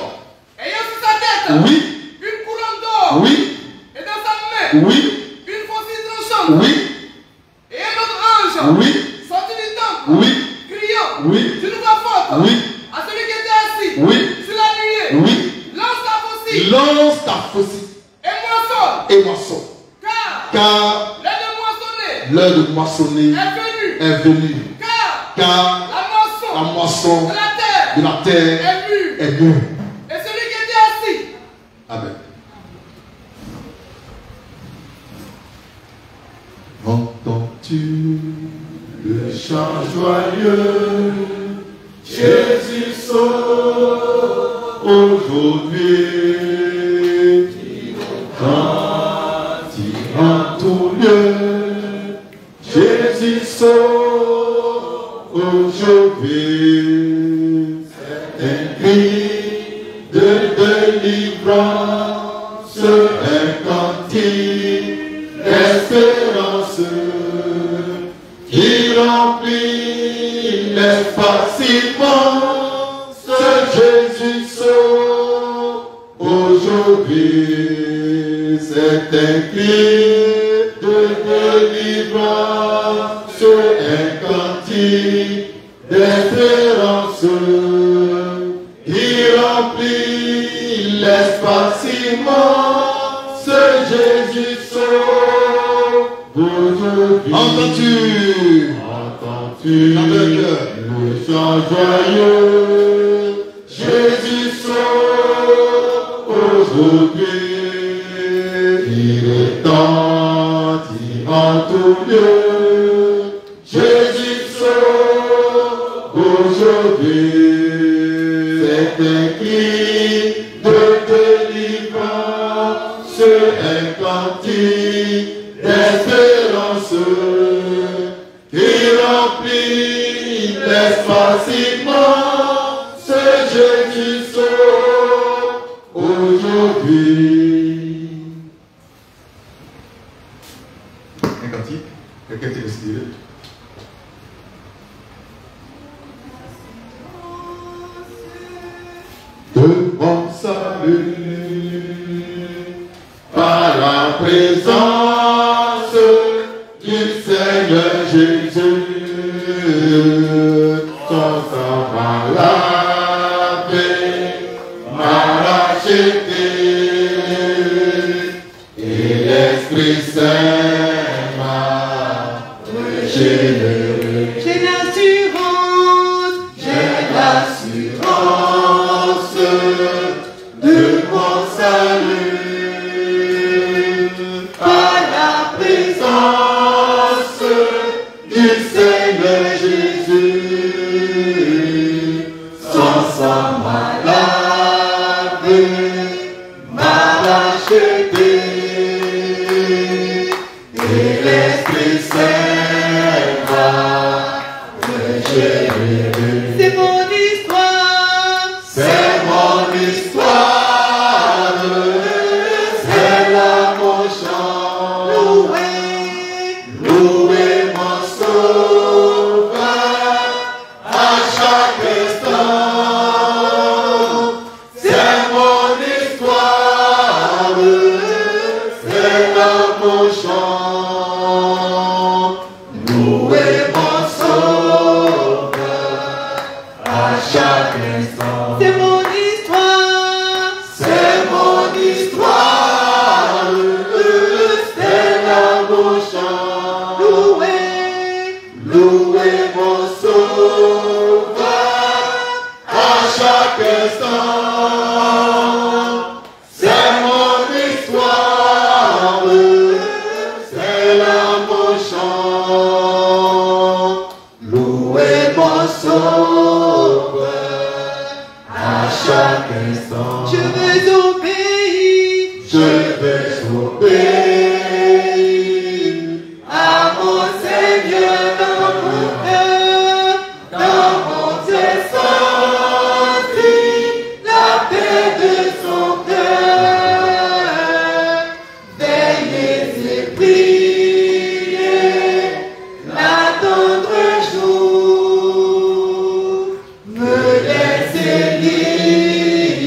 Ayant sur sa tête. Oui. Une couronne d'or. Oui. Et dans sa main. Oui. Une faucille tranchante. Oui. Et un autre ange. Oui. Sorti du temple. Oui. Criant. Oui. D'une voix forte. Oui. À celui qui était assis. Oui. Sur la nuée. Oui. Lance ta faucille. Lance ta faucille. Et moissonne. Car l'heure de moissonner est venue. Car la moisson de la terre est mûre. Et celui qui était assis. Amen. Entends-tu le chant joyeux, Jésus sauve aujourd'hui, quand il en tout lieu, Jésus sauve aujourd'hui, c'est un cri de délivrance, un cantique d'espérance qui remplit l'espace immense. Jésus sauve aujourd'hui, c'est un cri de délivrance, un cantique d'espérance qui remplit l'espace immense. Jésus sauve aujourd'hui. Entends-tu le chant joyeux, Jésus sauve aujourd'hui. Il retentit en tout lieu, Jésus sauve aujourd'hui. C'est un cri de délivrance, un cantique d'espérance qui remplit l'espace immense. Jésus sauve aujourd'hui. Un cantique, quelqu'un t'est inspiré? De mon salut, par la présence du Seigneur Jésus, ton sang m'a lavé, m'a racheté, et l'Esprit Saint m'a régénéré. J'ai l'assurance de mon salut, par la présence du Seigneur Jésus, son sang m'a lavé, m'a racheté, et l'Esprit Saint m'a régénéré. C'est mon histoire, C'est mon histoire, c'est là mon chant. Louez mon sauveur à chaque instant. C'est mon histoire, c'est là mon chant. Louez mon sauveur à chaque instant. c'est mon histoire, C'est mon histoire, c'est là mon chant. Louez mon sauveur à chaque instant. C'est mon histoire, c'est là mon chant. Louez mon sauveur à chaque instant. je veux obéir Je vais obéir à mon Seigneur dans mon cœur, dans mon ressenti, la paix de son cœur. Veillez et priez, l'attendre jour, me laisser lier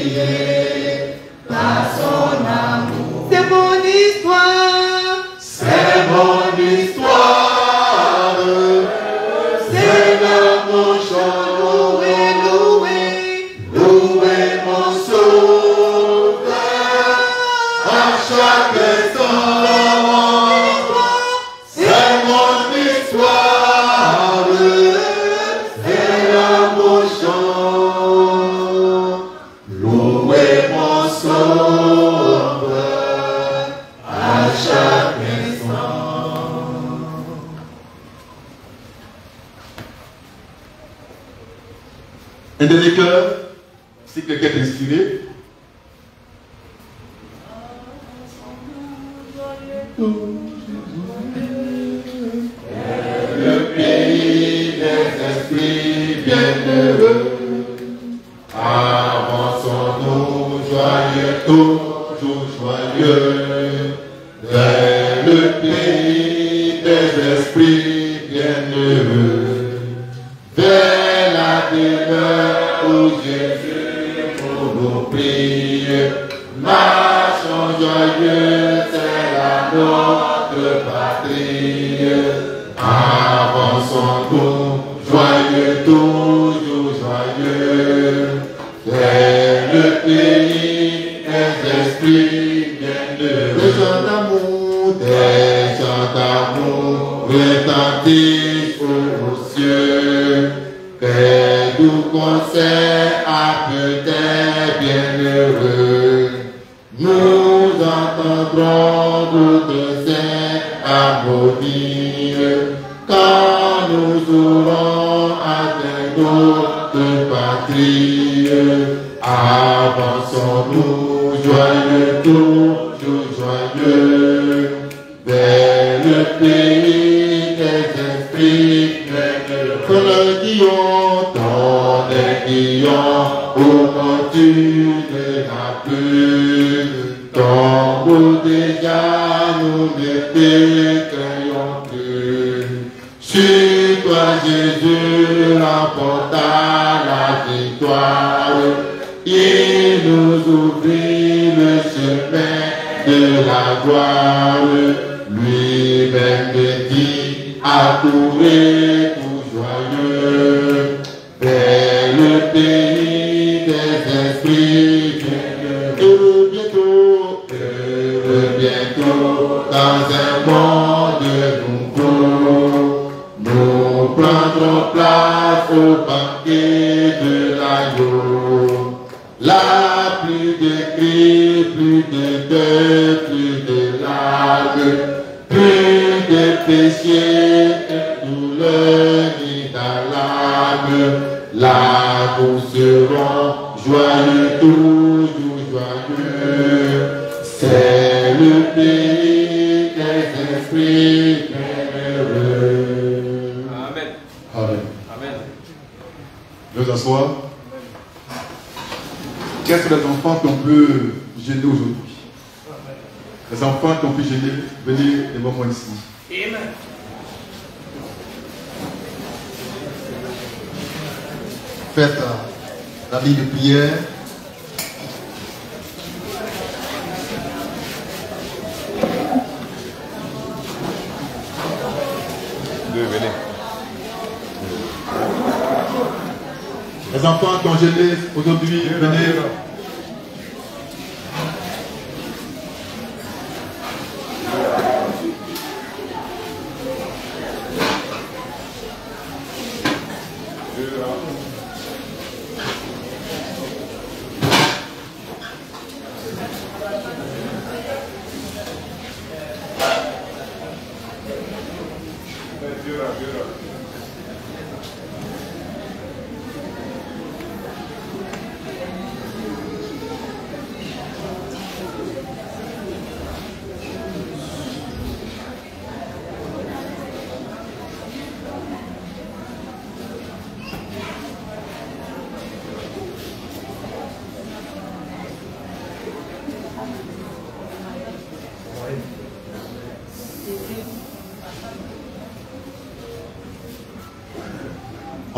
Un dernier cœur, si quelqu'un est inspiré. Le pays des esprits bienheureux, avançons-nous joyeux, toujours joyeux, vers le pays des esprits bienheureux, vers la demeure où Jésus pour nous prie. Marchons joyeux, c'est la notre patrie. Avançons-nous joyeux, toujours joyeux, vers le pays des esprits bienheureux. Des chants d'amour retentissent aux cieux. Quel doux concert à peut-être bienheureux. Nous entendrons toutes ces harmonies quand nous aurons atteint notre patrie. Avançons-nous joyeux, toujours joyeux, vers le pays des esprits bienheureux. Ton aiguillon, ô mon Dieu de la pluie, tombe déjà, nous ne te craignons plus. Sur toi, Jésus remporta la victoire. Il nous ouvrit le chemin de la gloire. Lui-même dit, accourez tout joyeux, vers le pays des esprits bienheureux. Bientôt, dans un monde nouveau, nous prendrons place au banquet de l'agneau. Là, plus de cris, plus de deuil, plus de larmes, plus de péchés, de douleur ni d'alarme. Là, nous serons joyeux, toujours joyeux. C'est le pays des esprits bienheureux. Amen. Amen. Amen. Nous asseoir. Quels sont les enfants qu'on peut gêner aujourd'hui? Les enfants qu'on peut gêner, venez devant moi ici. Amen. Faites la ligne de prière. Venez. Les enfants qui ont gêné aujourd'hui, venez.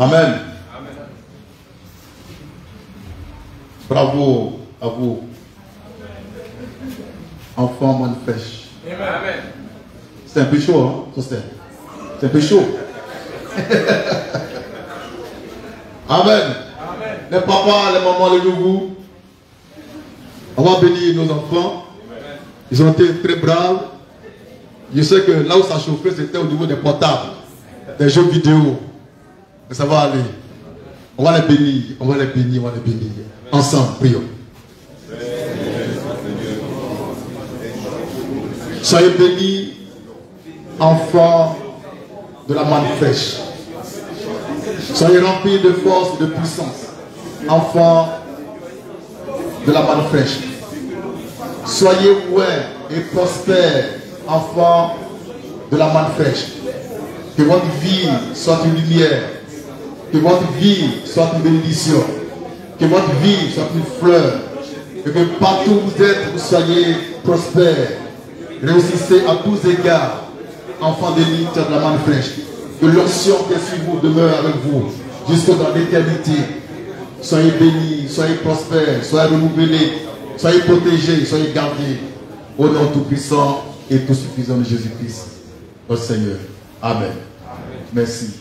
Amen. Amen. Bravo à vous, enfants manifestes. Amen. C'est un peu chaud, hein, c'est un peu chaud. Amen. Amen. Les papas, les mamans, les nouveaux, on va bénir nos enfants. Ils ont été très braves. Je sais que là où ça chauffait, c'était au niveau des portables, des jeux vidéo. Mais ça va aller. On va les bénir, on va les bénir, on va les bénir. Ensemble, prions. Soyez bénis, enfants de la manne fraîche. Soyez remplis de force et de puissance. enfants de la manne fraîche. Soyez ouverts et prospères, enfants de la manne fraîche. Que votre vie soit une lumière. Que votre vie soit une bénédiction. Que votre vie soit une fleur. Et que partout où vous êtes, vous soyez prospères. Réussissez à tous égards, enfants d'élite de la manne fraîche. Que l'onction qui est sur vous demeure avec vous jusque dans l'éternité. Soyez bénis, soyez prospères, soyez renouvelés, soyez protégés, soyez gardés. Au nom tout-puissant et tout suffisant de Jésus-Christ, notre Seigneur. Amen. Merci.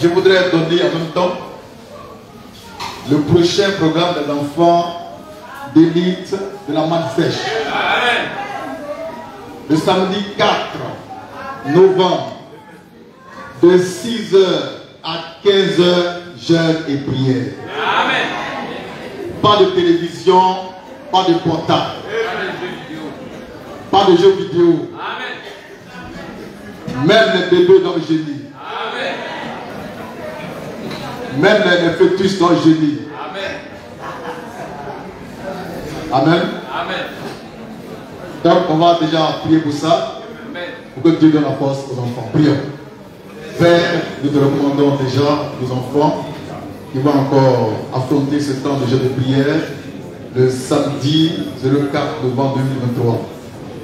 Je voudrais donner en même temps le prochain programme des enfants d'élite de la manne fraîche. Le samedi 4 novembre, de 6h à 15h, jeûne et prière. Pas de télévision, pas de portable, pas de jeux vidéo. Même les bébés dans le génie. Même les fœtus dans le génie. Amen. Donc on va déjà prier pour ça. Pour que Dieu donne la force aux enfants. Prions. Père, nous te recommandons déjà nos enfants qui vont encore affronter ce temps de jeûne de prière le samedi 04 novembre 2023.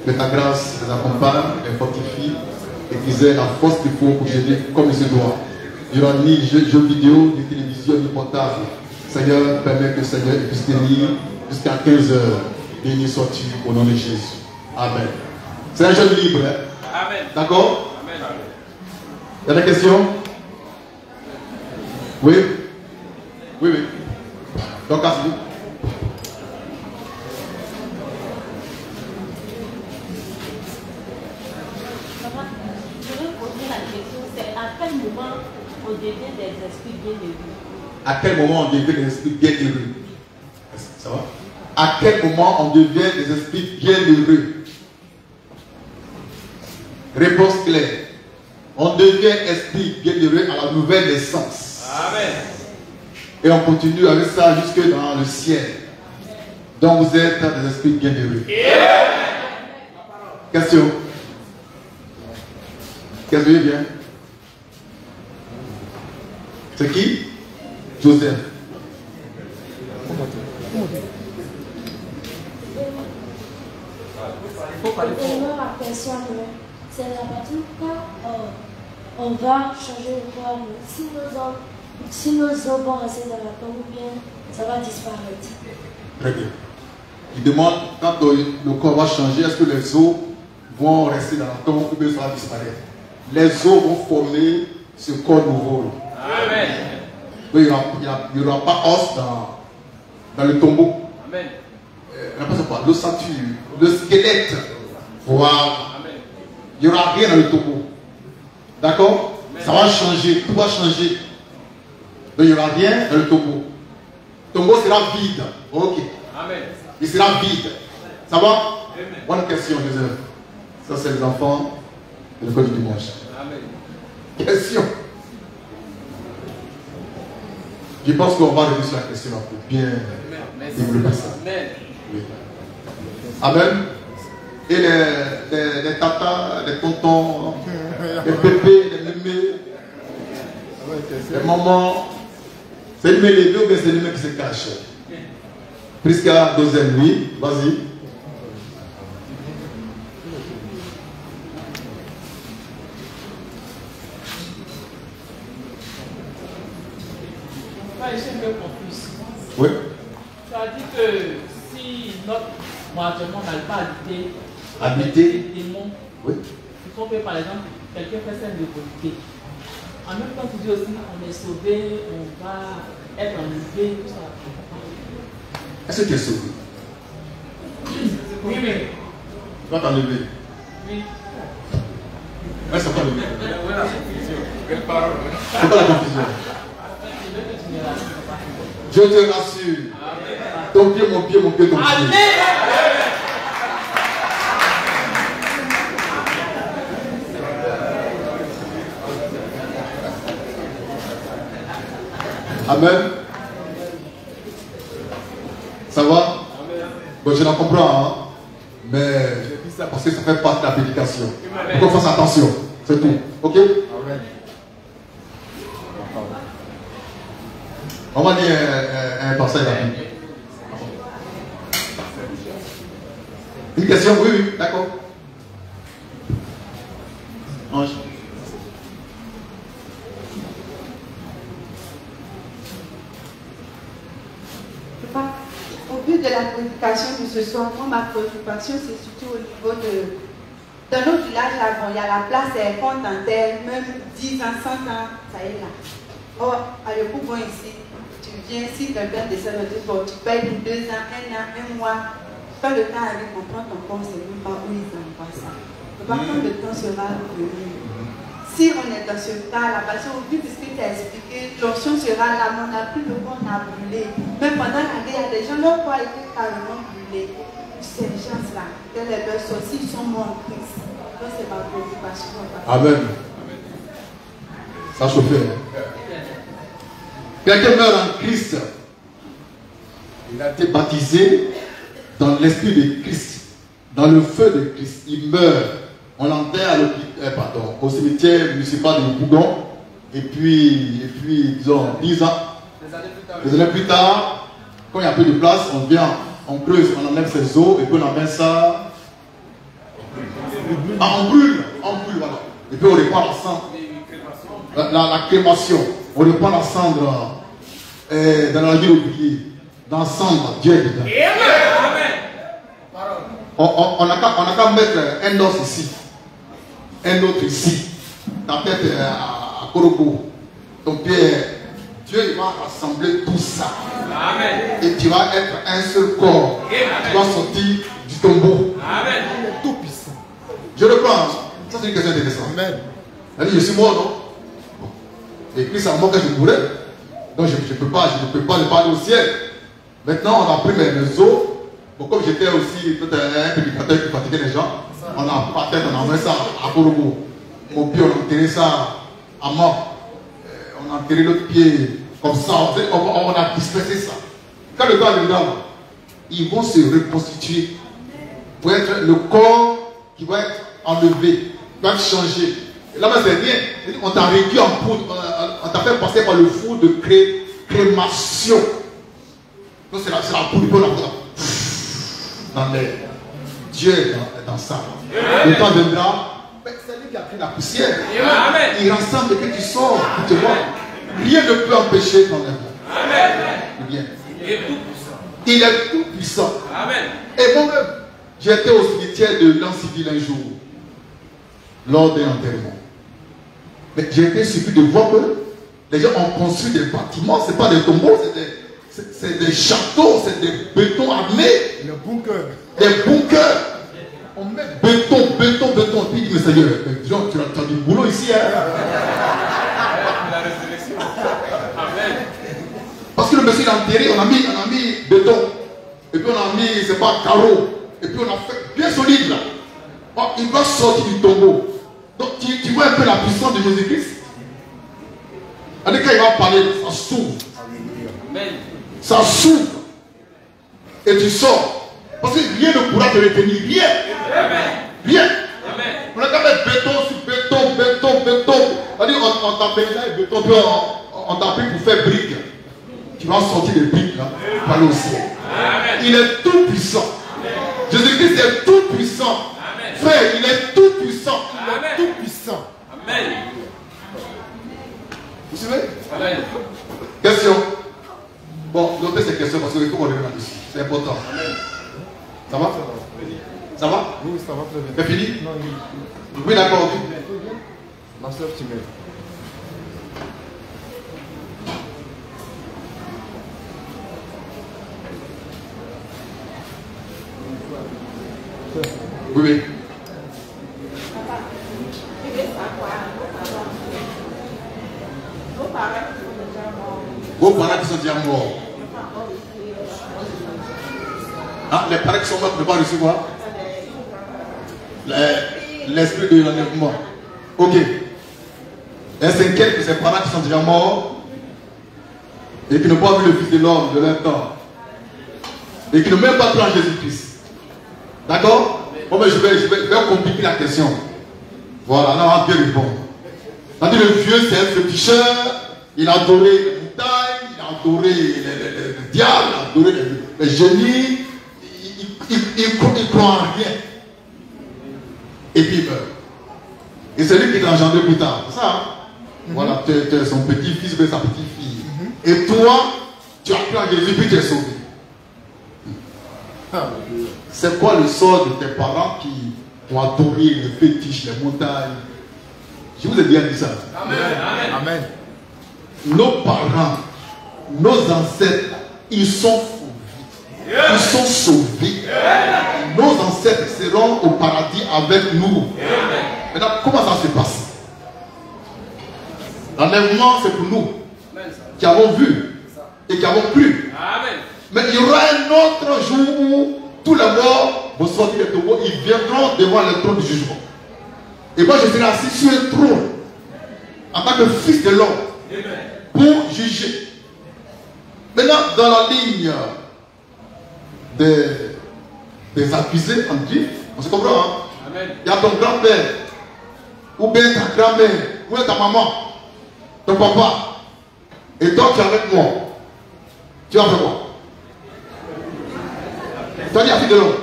Que ta grâce les accompagne, les fortifie et qu'ils aient la force qu'il faut pour jeûner comme il se doit. Il n'y aura ni jeux vidéo, ni télévision, ni portable. Seigneur, permets que le Seigneur puisse tenir jusqu'à 15h. Béni sois-tu au nom de Jésus. Amen. C'est un jeûne libre. Hein? Amen. D'accord? Amen. Il y a des questions? Oui? Oui, oui. Donc, asseyez-vous. À quel moment on devient des esprits bienheureux? À quel moment on devient des esprits bienheureux? Ça va? À quel moment on devient des esprits bienheureux? Réponse claire. On devient esprit bienheureux à la nouvelle naissance. Amen. Et on continue avec ça jusque dans le ciel. Donc vous êtes des esprits bienheureux. Yeah. Question. Qu'est-ce que vous voulez bien? C'est qui? Joseph. C'est la partie quand on va changer le corps. Si nos os vont rester dans la tombe, ou bien ça va disparaître. Très bien. Il demande quand le corps va changer, est-ce que les os vont rester dans la tombe ou bien ça va disparaître? Les os vont former ce corps nouveau. Amen. Oui, il n'y aura pas os dans le tombeau. Amen. L'ossature, le squelette. Voilà. Amen. Il n'y aura rien dans le tombeau. D'accord? Ça va changer, tout va changer. Donc il n'y aura rien dans le tombeau. Le tombeau sera vide. Ok. Amen. Il sera vide. Ça va? Amen. Bonne question, Joseph. Ça, c'est les enfants de l'école du dimanche. Amen. Question. Je pense qu'on va revenir sur la question un peu bien développer ça. Amen. Oui. Amen. Et les tatas, les tontons, les pépés, les mémés, les mamans, c'est une mémé ou bien c'est une mémé qui se cache? Prisca, deuxième, oui, vas-y. Oui. Ça dit que si notre actuellement n'arrive pas à habiter les démons, oui. il faut que par exemple quelqu'un fait scène de volonté. En même temps, tu dis aussi on est sauvé, on va être enlevé, tout ça. Est-ce que tu es sauvé? Oui, mais. Tu vas t'enlever. Oui. Ouais, ça va lever. Voilà, quelle parole. C'est pas la confusion. Je te rassure. Ton pied, ton pied, ton pied. Amen. Ça va? Bon, je la comprends, hein? Mais je dis ça parce que ça fait partie de la prédication. Il faut qu'on fasse attention. C'est tout. Ok? Amen. On va dire un passage de la Bible. Une question? Oui, oui, d'accord. Ange. Au vu de la prédication de ce soir, moi, ma préoccupation, c'est surtout au niveau de... Dans notre village, là, bon, il y a la place, elle compte en terre, même 10 ans, 100 ans, ça y est là. Or, à le pouvoir ici, tu viens, si quelqu'un décède, bon, tu payes pour 2 ans, 1 an, 1 mois. Quand le temps arrive, on prend ton corps, c'est même pas où ils envoient ça. Par contre, le temps sera venu. Si on est dans ce cas-là, parce qu'au vu de ce que tu as expliqué, l'onction sera là, mais on n'a plus le corps, on a brûlé. Même pendant la guerre, les gens, leur corps a été carrément brûlé. Ces gens-là, quelle est leur sortie, ils sont morts en Christ. Donc c'est ma préoccupation. Amen. Ça chauffe. Quelqu'un meurt en Christ. Il a été baptisé dans l'esprit de Christ, dans le feu de Christ. Il meurt. On l'enterre au cimetière municipal de Bougon. Et puis, disons, 10 ans. Des années plus tard, quand il y a peu de place, on vient, on creuse, on enlève ses os, et puis on amène ça. Ah, on brûle, voilà. Et puis on reprend la cendre. La crémation. On reprend la cendre dans la vie oubliée. Dans la cendre, Dieu est dedans. On n'a qu'à mettre un os ici, un autre ici, ta tête à Koroko, ton pied. Dieu il va rassembler tout ça. Amen. Et tu vas être un seul corps. Amen. Tu vas sortir du tombeau. Amen. Il est tout puissant. Je reprends. Ça c'est une question intéressante. Amen. Elle dit, je suis mort, non? Et Christ a mort que je pourrais. Donc je ne peux pas ne pas aller au ciel. Maintenant on a pris mes os. Bon, comme j'étais aussi un prédicateur qui fatiguait les gens, on a pas tête, on a mis ça à Korogo. Mon pied, on a enterré ça à mort. On a enterré l'autre pied comme ça. On a dispersé ça. Quand le temps viendra, ils vont se reconstituer pour être le corps qui va être enlevé, qui va être changé. Et là-bas, c'est bien. On t'a réduit en poudre, on t'a fait passer par le four de crémation. Donc c'est la poudre pour la poudre. Dans l'air. Dieu est dans ça. Le temps viendra, c'est lui qui a pris la poussière. Amen. Il rassemble que tu sors, tu te vois. Rien ne peut empêcher ton enlèvement. Amen. Il est tout puissant. Amen. Et moi-même, j'étais au cimetière de l'an civil un jour, lors d'un enterrement. Mais j'ai été surpris de voir que les gens ont construit des bâtiments, ce n'est pas des tombeaux, c'est des châteaux, c'est des bétons armés. Des bunkers. Des bunkers. On met béton. Puis il dit, mais Seigneur, tu as du boulot ici. Hein? La résurrection. Amen. Parce que le monsieur est enterré, on a mis béton. Et puis on a mis, c'est pas carreau. Et puis on a fait bien solide là. Bon, il va sortir du tombeau. Donc tu vois un peu la puissance de Jésus-Christ. En tout cas, il va parler, ça s'ouvre. Amen. Ça s'ouvre. Et tu sors. Parce que rien ne pourra te retenir. Rien. Amen. Rien. Amen. On a quand même béton sur béton. On t'a payé là et béton, puis on t'a pris pour faire briques. Tu vas sortir des briques là, pour aller au ciel. Amen. Il est tout puissant. Jésus-Christ est tout puissant. Amen. Frère, il est tout puissant. Il est tout puissant. Amen. Vous suivez? Amen. Question. Bon, notez ces questions parce qu'il faut qu'on revienne là-dessus. C'est important. Amen. Ça va? Ça va? Oui, ça va très bien. C'est fini? Non, oui. Oui, d'accord. Ma soeur, tu m'aimes. Oui. Vos parents qui sont déjà morts. Ah, les parents qui sont morts ne peuvent pas recevoir l'esprit de l'enlèvement. Ok. Un cinquième de ses parents qui sont déjà morts et qui n'ont pas vu le Fils de l'homme de leur temps et qui n'ont même pas cru en Jésus-Christ. D'accord? Bon, mais je vais compliquer la question. Voilà, là on va bien répondre. C'est-à-dire le vieux, c'est un féticheur, il a adoré les montagnes, il a adoré le diable, il a adoré les génies, il croit en rien. Et puis il meurt. Et c'est lui qui l'a engendré plus tard. C'est ça, hein? Voilà, tu es son petit-fils ou sa petite-fille. Et toi, tu as cru en Jésus, puis tu es sauvé. C'est quoi le sort de tes parents qui ont adoré les fétiches, les montagnes? Je vous ai bien dit ça. Amen. Amen. Nos parents, nos ancêtres, ils sont sauvés. Ils sont sauvés. Nos ancêtres seront au paradis avec nous. Maintenant, comment ça se passe? L'enlèvement, c'est pour nous qui avons vu et qui avons cru. Amen. Mais il y aura un autre jour où tous les morts vont sortir des tombeaux, ils viendront devant le trône du jugement. Et moi, je serai assis sur un trône en tant que fils de l'homme pour juger. Maintenant, dans la ligne des accusés en Dieu, on se comprend, hein? Amen. Il y a ton grand-père, ou bien ta grand-mère, ou bien ta maman, ton papa, et toi tu es avec moi. Tu vas faire quoi? Tu as dit à la fille de l'homme.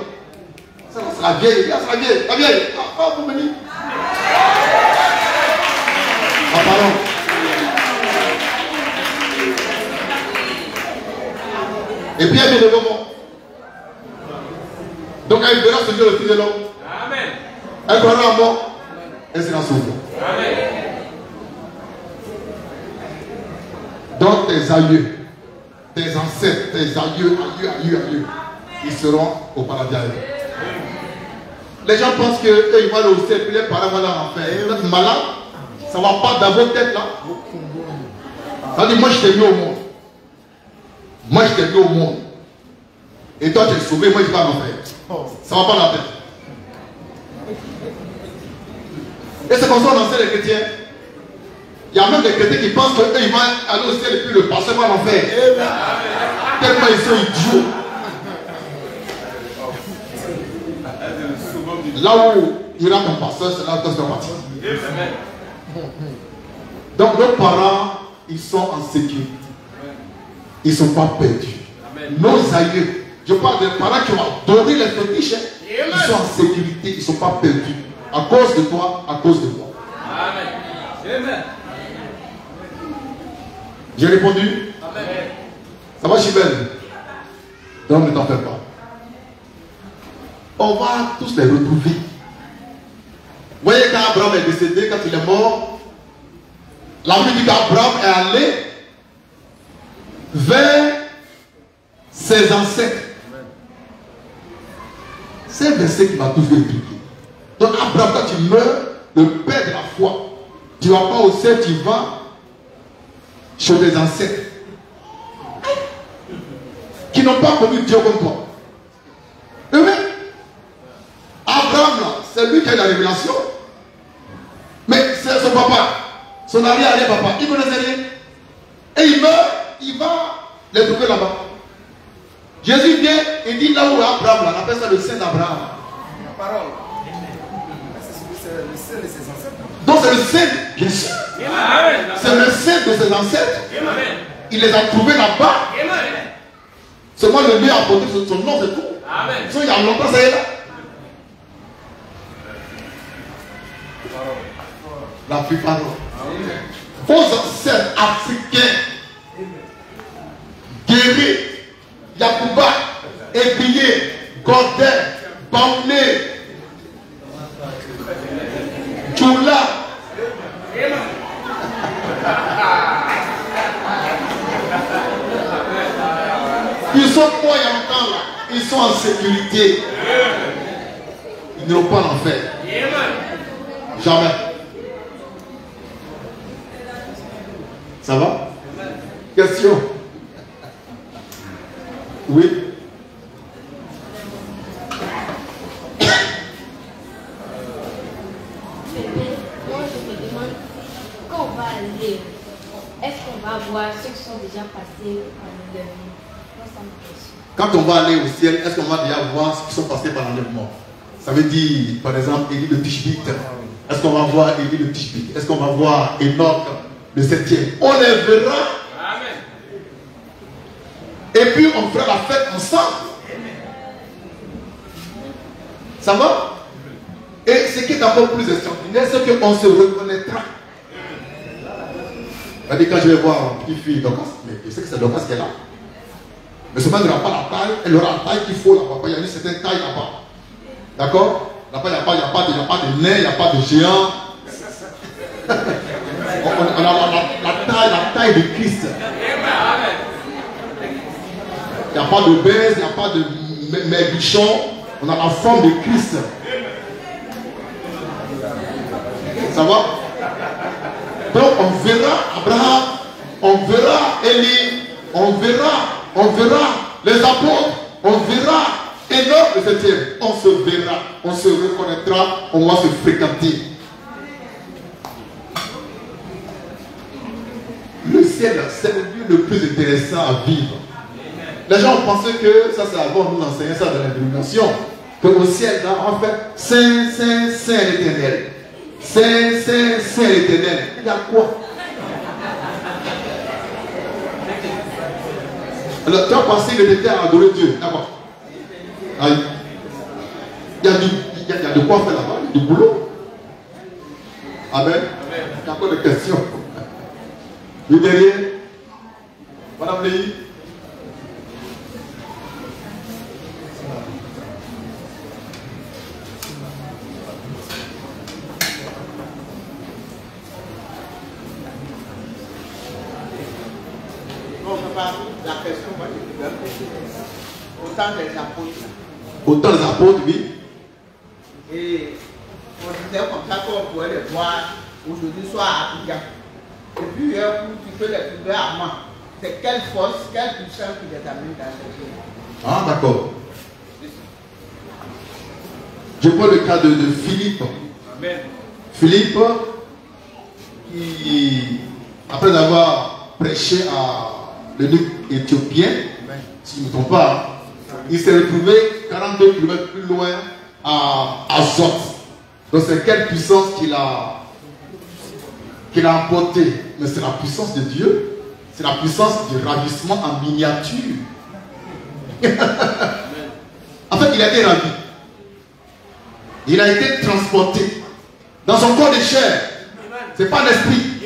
Ça, c'est la vieille, c'est la vieille, la vieille. Ah, vous venez. Ah, pardon. Et puis elle vient devant moi. Donc elle verra ce Dieu le fils de l'homme. Amen. Elle croira en moi. Elle sera sauvée. Amen. Donc tes aïeux, tes ancêtres, tes aïeux, ils seront au paradis. Les gens pensent qu'eux ils vont aller au ciel, puis les parents vont aller en enfer. Vous êtes malade, ça ne va pas dans vos têtes là. Ça dit, moi je t'ai mis au monde. Moi je t'ai mis au monde. Et toi tu es sauvé, moi je vais en enfer. Ça ne va pas dans la tête. Et c'est comme ça qu'on enseigne les chrétiens. Il y a même des chrétiens qui pensent qu'eux ils vont aller au ciel et puis le pasteur va en enfer. Tellement ils sont idiots. Là où il y aura ton pasteur, c'est là où tu vas partir. Donc nos parents, ils sont en sécurité. Ils ne sont pas perdus. Nos aïeux, je parle des parents qui ont adoré les fétiches, ils sont en sécurité, ils ne sont pas perdus. À cause de toi, à cause de moi. Amen. J'ai répondu? Amen. Ça va, Chibelle? Donc ne t'en fais pas. On va tous les retrouver. Vous voyez, quand Abraham est décédé, quand il est mort, la Bible dit qu'Abraham est allé vers ses ancêtres. C'est un verset qui m'a toujours expliqué. Donc Abraham, quand tu meurs, le père de la foi, tu ne vas pas au ciel, tu vas chez tes ancêtres qui n'ont pas connu Dieu comme toi. Amen. Abraham, là, c'est lui qui a eu la révélation. Mais c'est son papa, son arrière-papa, il ne connaissait rien. Et il meurt, il va les trouver là-bas. Jésus vient et dit là où Abraham, là, on appelle ça le Saint d'Abraham. La parole. C'est le Saint de ses ancêtres. Donc c'est le Saint, bien sûr. C'est le Saint de ses ancêtres. Il les a trouvés là-bas. Seulement le lieu a porté son nom, c'est tout. Amen. Il y a longtemps, ça y est là. La plupart. Vos ancêtres africains, Guéri, Yacouba, Ébrié, Gordin, Baoulé, Tchoula, ils sont quoi il y a longtemps là? Ils sont en sécurité. ils n'iront pas en enfer. Jamais. Ça va? Question? Oui? Moi, je me demande, quand on va aller, est-ce qu'on va voir ceux qui sont déjà passés par l'enlèvement? Moi, ça m'intéresse. Quand on va aller au ciel, est-ce qu'on va déjà voir ceux qui sont passés par l'enlèvement? Ça veut dire, par exemple, Élie le Tishbite. Est-ce qu'on va voir Élie le Tishbite? Est-ce qu'on va voir Enoch le 7e? On les verra. Amen. Et puis on fera la fête ensemble. Ça va? Et ce qui est encore plus extraordinaire, c'est qu'on se reconnaîtra. C'est-à-dire, quand je vais voir une petite fille Dorcas, mais je sais que c'est Dorcas qui est là. Mais seulement elle n'aura pas la taille, elle aura la taille qu'il faut là-bas. Il y a une certaine taille là-bas. D'accord? Là-bas, il n'y a pas de nain, il n'y a pas de géant. On a la taille de Christ. Il n'y a pas d'obèse, il n'y a pas de maigrichon. On a la forme de Christ. Ça va? Donc on verra Abraham, on verra Élie, on verra les apôtres, on verra Enoch le 7e. On se verra, on se reconnaîtra, on va se fréquenter. Le ciel, c'est le lieu le plus intéressant à vivre. Les gens ont pensé que ça c'est avant nous enseigner ça dans la dénomination. Qu'au ciel, là, on va faire Saint, Saint, Saint l'Éternel. Saint, Saint, Saint l'Éternel. Il y a quoi? Alors, tu as pensé qu'il était à adorer Dieu. D'accord. Il y a de quoi faire là-bas, il y a du boulot. Amen. Il y a encore des questions. Le derrière, Madame Léhi. La question, moi, je vais poser. Autant les apôtres. Autant les apôtres, oui. Et on disait comme ça qu'on pourrait les voir aujourd'hui soit à Abidjan. Et puis, tu peux les trouver à moi. C'est quelle force, quelle puissance qui les amène dans cette chose. Ah, d'accord. Je prends le cas de Philippe. Amen. Philippe, qui, après avoir prêché à l'eunuque éthiopien, si je ne me trompe pas, il s'est retrouvé 42 km plus loin à Azote. Donc c'est quelle puissance qu'il a emporté? Mais c'est la puissance de Dieu. C'est la puissance du ravissement en miniature. En fait, il a été ravi. Il a été transporté dans son corps de chair. Ce n'est pas l'esprit.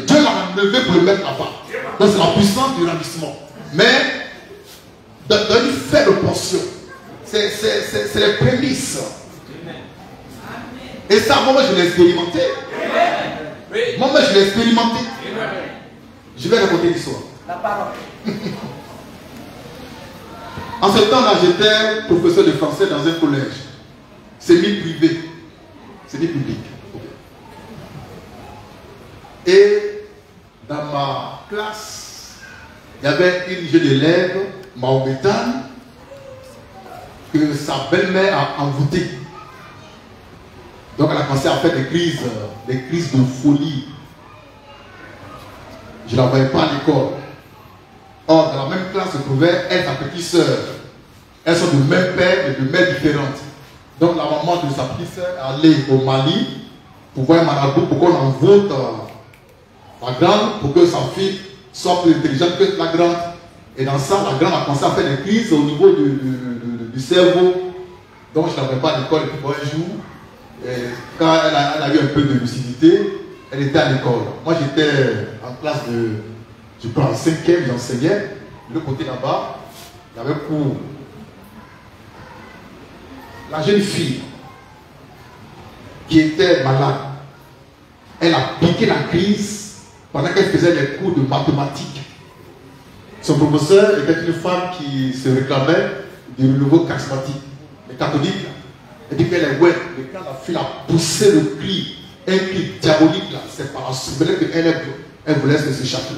Dieu l'a levé pour le mettre là-bas. Donc c'est la puissance du ravissement. Mais dans une faible portion. C'est les prémices. Et ça, moi je l'ai expérimenté. Moi je l'ai expérimenté. Je vais raconter l'histoire. La parole. En ce temps-là, j'étais professeur de français dans un collège. Semi-privé. Semi-public. Et dans ma classe, il y avait une jeune élève mahométane que sa belle-mère a envoûtée. Donc elle a commencé à faire des crises de folie. Je ne la voyais pas à l'école. Or, dans la même classe se trouvait elle, sa petite soeur. Elles sont de même père, mais de mères différentes. Donc la maman de sa petite soeur allait au Mali pour voir un marabout, pour qu'on envoûte la grande, pour que sa fille soit plus intelligente que la grande. Et dans ça, la grande a commencé à faire des crises au niveau du cerveau. Donc je ne l'avais pas à l'école. Et puis un jour, quand elle a eu un peu de lucidité, elle était à l'école. Moi j'étais en classe je prends en 5e, j'enseignais. De l'autre côté là-bas, il y avait cours. La jeune fille qui était malade, elle a piqué la crise pendant qu'elle faisait les cours de mathématiques. Son professeur était une femme qui se réclamait du renouveau charismatique, les catholiques. Elle dit qu'elle est ouais. Mais quand la fille a poussé le cri, un cri diabolique là, c'est par la souvenir qu'elle voulait se s'échapper.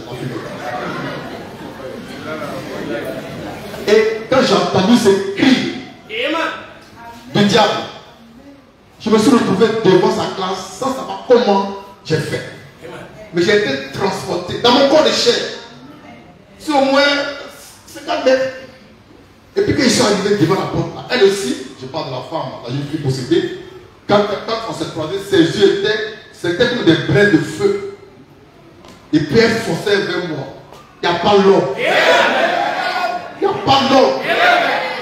Et quand j'ai entendu ce cri du diable, je me suis retrouvé devant sa classe sans savoir comment j'ai fait. Mais j'ai été transporté dans mon corps de chair. C'est au moins 50 mètres. Et puis quand ils sont arrivés devant la porte, là, elle aussi, je parle de la femme, la jeune fille possédée, quand on s'est croisés, ses yeux c'était comme des brins de feu. Et puis elle fonçait vers moi. Il n'y a pas l'homme. Il n'y a pas l'homme.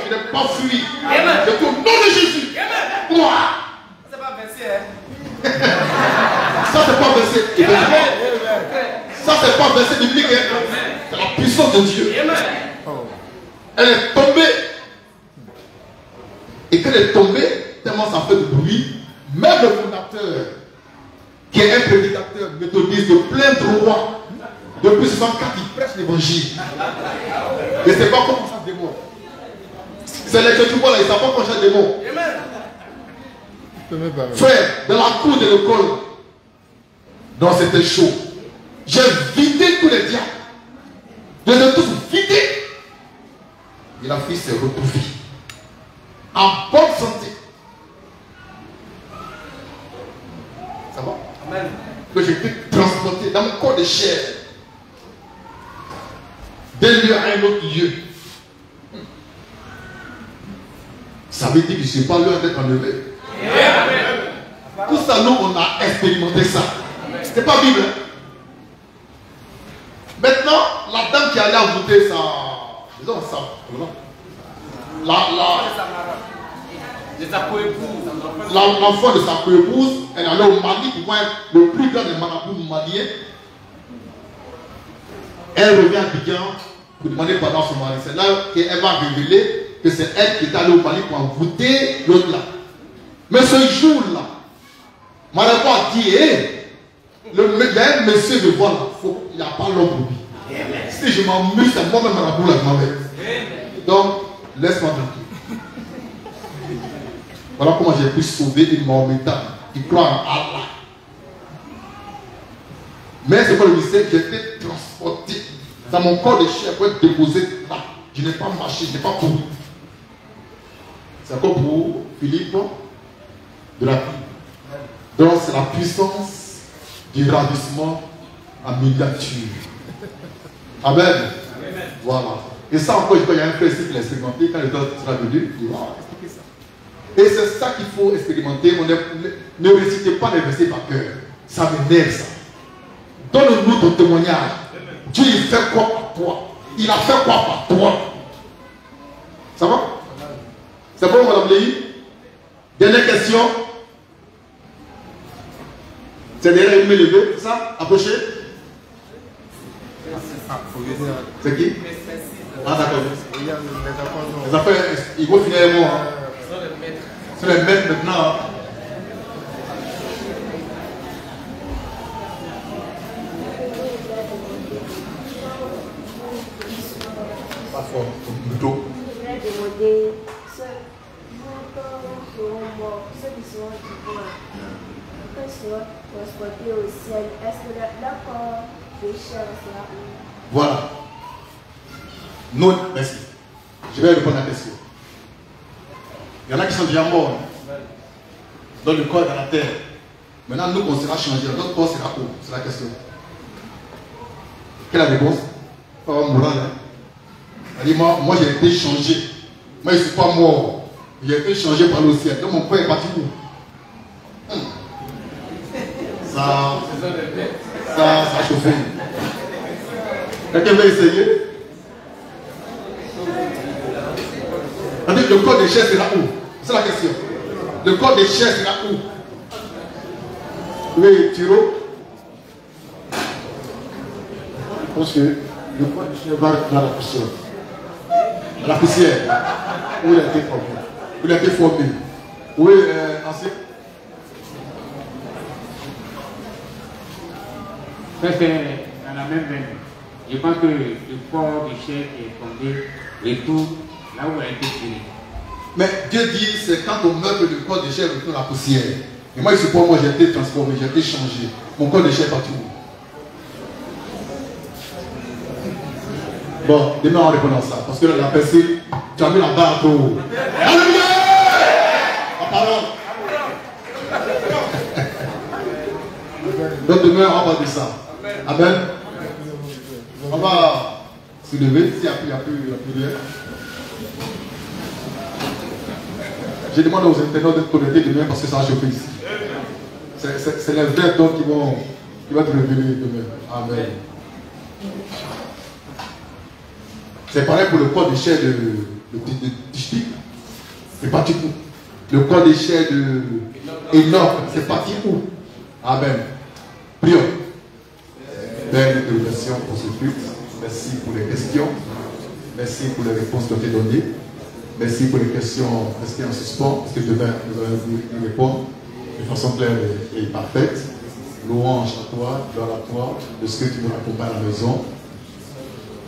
Je n'ai pas fui. Je dis au nom de Jésus. Moi. C'est pas versé, hein? Ça, c'est pas versé. Ça, c'est pas versé biblique. C'est la puissance de Dieu. Elle est tombée. Et quand elle est tombée, tellement ça fait de bruit, même le fondateur, qui est un prédicateur méthodiste de plein droit, depuis 64, il prêche l'évangile. Et c'est pas comme on chasse des mots. C'est l'écriture là, il ne savent pas qu'on chasse des mots. Frère, dans la cour de l'école, donc c'était chaud. J'ai vidé tous les diables. Je les ai tous vidés. Et la fille s'est retrouvée en bonne santé. Ça va? Amen. Que j'ai été transporté dans mon corps de chair d'un lieu à un autre lieu. Ça veut dire que je ne suis pas l'heure d'être enlevé. Tout ça, nous, on a expérimenté ça. C'était pas Bible. Maintenant, la dame qui allait ajouter sa. Disons ça. L'enfant de sa coépouse, elle allait au Mali pour voir le plus grand des marabouts maliens. Elle revient à Abidjan pour demander pardon à son mari. C'est là qu'elle va révéler que c'est elle qui est allée au Mali pour envoûter l'autre là. Mais ce jour-là, Marabout a dit, il y a un monsieur de voir là, il n'y a pas l'homme pour lui. Si je m'amuse, c'est moi-même Marabout là, je m'en vais. Donc, laisse-moi tranquille. Voilà comment j'ai pu sauver une Mahométane qui croit en Allah. Mais c'est pas le mystère, j'ai été transporté dans mon corps de chair pour être déposé là. Je n'ai pas marché, je n'ai pas couru. C'est encore pour Philippe de la vie. Donc c'est la puissance du ravissement en miniature. Amen. Amen. Voilà. Et ça encore, il y a un frère ici qui l'a expérimenté. Quand le temps sera venu, il va expliquer ça. Et c'est ça qu'il faut expérimenter. Ne récitez pas les versets par cœur. Ça m'énerve ça. Donne-nous ton témoignage. Dieu il fait quoi par toi? Il a fait quoi par toi? Ça va? C'est bon, madame Léhi? Dernière question. C'est derrière une main levée, c'est ça? Approchez. C'est qui? Ah d'accord. Les affaires, ils vont finir avec moi. C'est les maîtres maintenant. Pas fort, plutôt. Je voudrais demander ceux qui seront vivants, quand ils seront transportés au ciel, est-ce que leur corps pécheur sera où? Voilà. Non, merci. Je vais répondre à la question. Il y en a qui sont déjà morts. Dans le corps et dans la terre. Maintenant, nous, on sera changés. Notre corps sera où? C'est la question. Quelle est la réponse? Oh, moral, hein? Elle dit, moi j'ai été changé. Moi, je ne suis pas mort. J'ai été changé par le ciel. Donc, mon corps est parti où? Ça a chauffé. Quelqu'un veut essayer? Le corps des chairs sera où? C'est la question. Le corps des chairs sera où? Oui, Tiro. Je pense que le corps des chairs va dans la poussière. Dans la poussière. Où il a été formé. Où il a été formé. Oui, ancien. Ça, c'est dans la même veine. Je pense que le corps du chef est tombé retourne là où il a été tiré. Mais Dieu dit, c'est quand on meurt que le corps de chair retourne la poussière. Et moi, il se peut, moi, j'ai été transformé, j'ai été changé. Mon corps de chair est partout. Bon, demain, on répond à ça. Parce que là, la percée, tu as mis la barre trop haut. Alléluia! La parole. Donc demain, on va parler de ça. Amen. On va se lever. S'il n'y a plus rien. Je demande aux internautes d'être connectés demain parce que ça va chauffer ici. C'est les vrais dons qui vont te révéler demain. Amen. C'est pareil pour le corps de chair de Tishbi. C'est parti où? Le corps de chair de Enoch, c'est parti où? Amen. Prions. Belle intervention pour ce culte. Merci pour les questions. Merci pour les réponses qui ont été données. Merci pour les questions restées en suspens, parce que demain, nous allons vous répondre de façon claire et parfaite. Louange à toi, gloire à toi, de ce que tu nous accompagnes à la maison,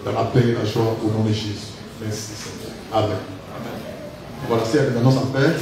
dans la paix et la joie au nom de Jésus. Merci Seigneur. Amen. Voilà, c'est une annonce à faire.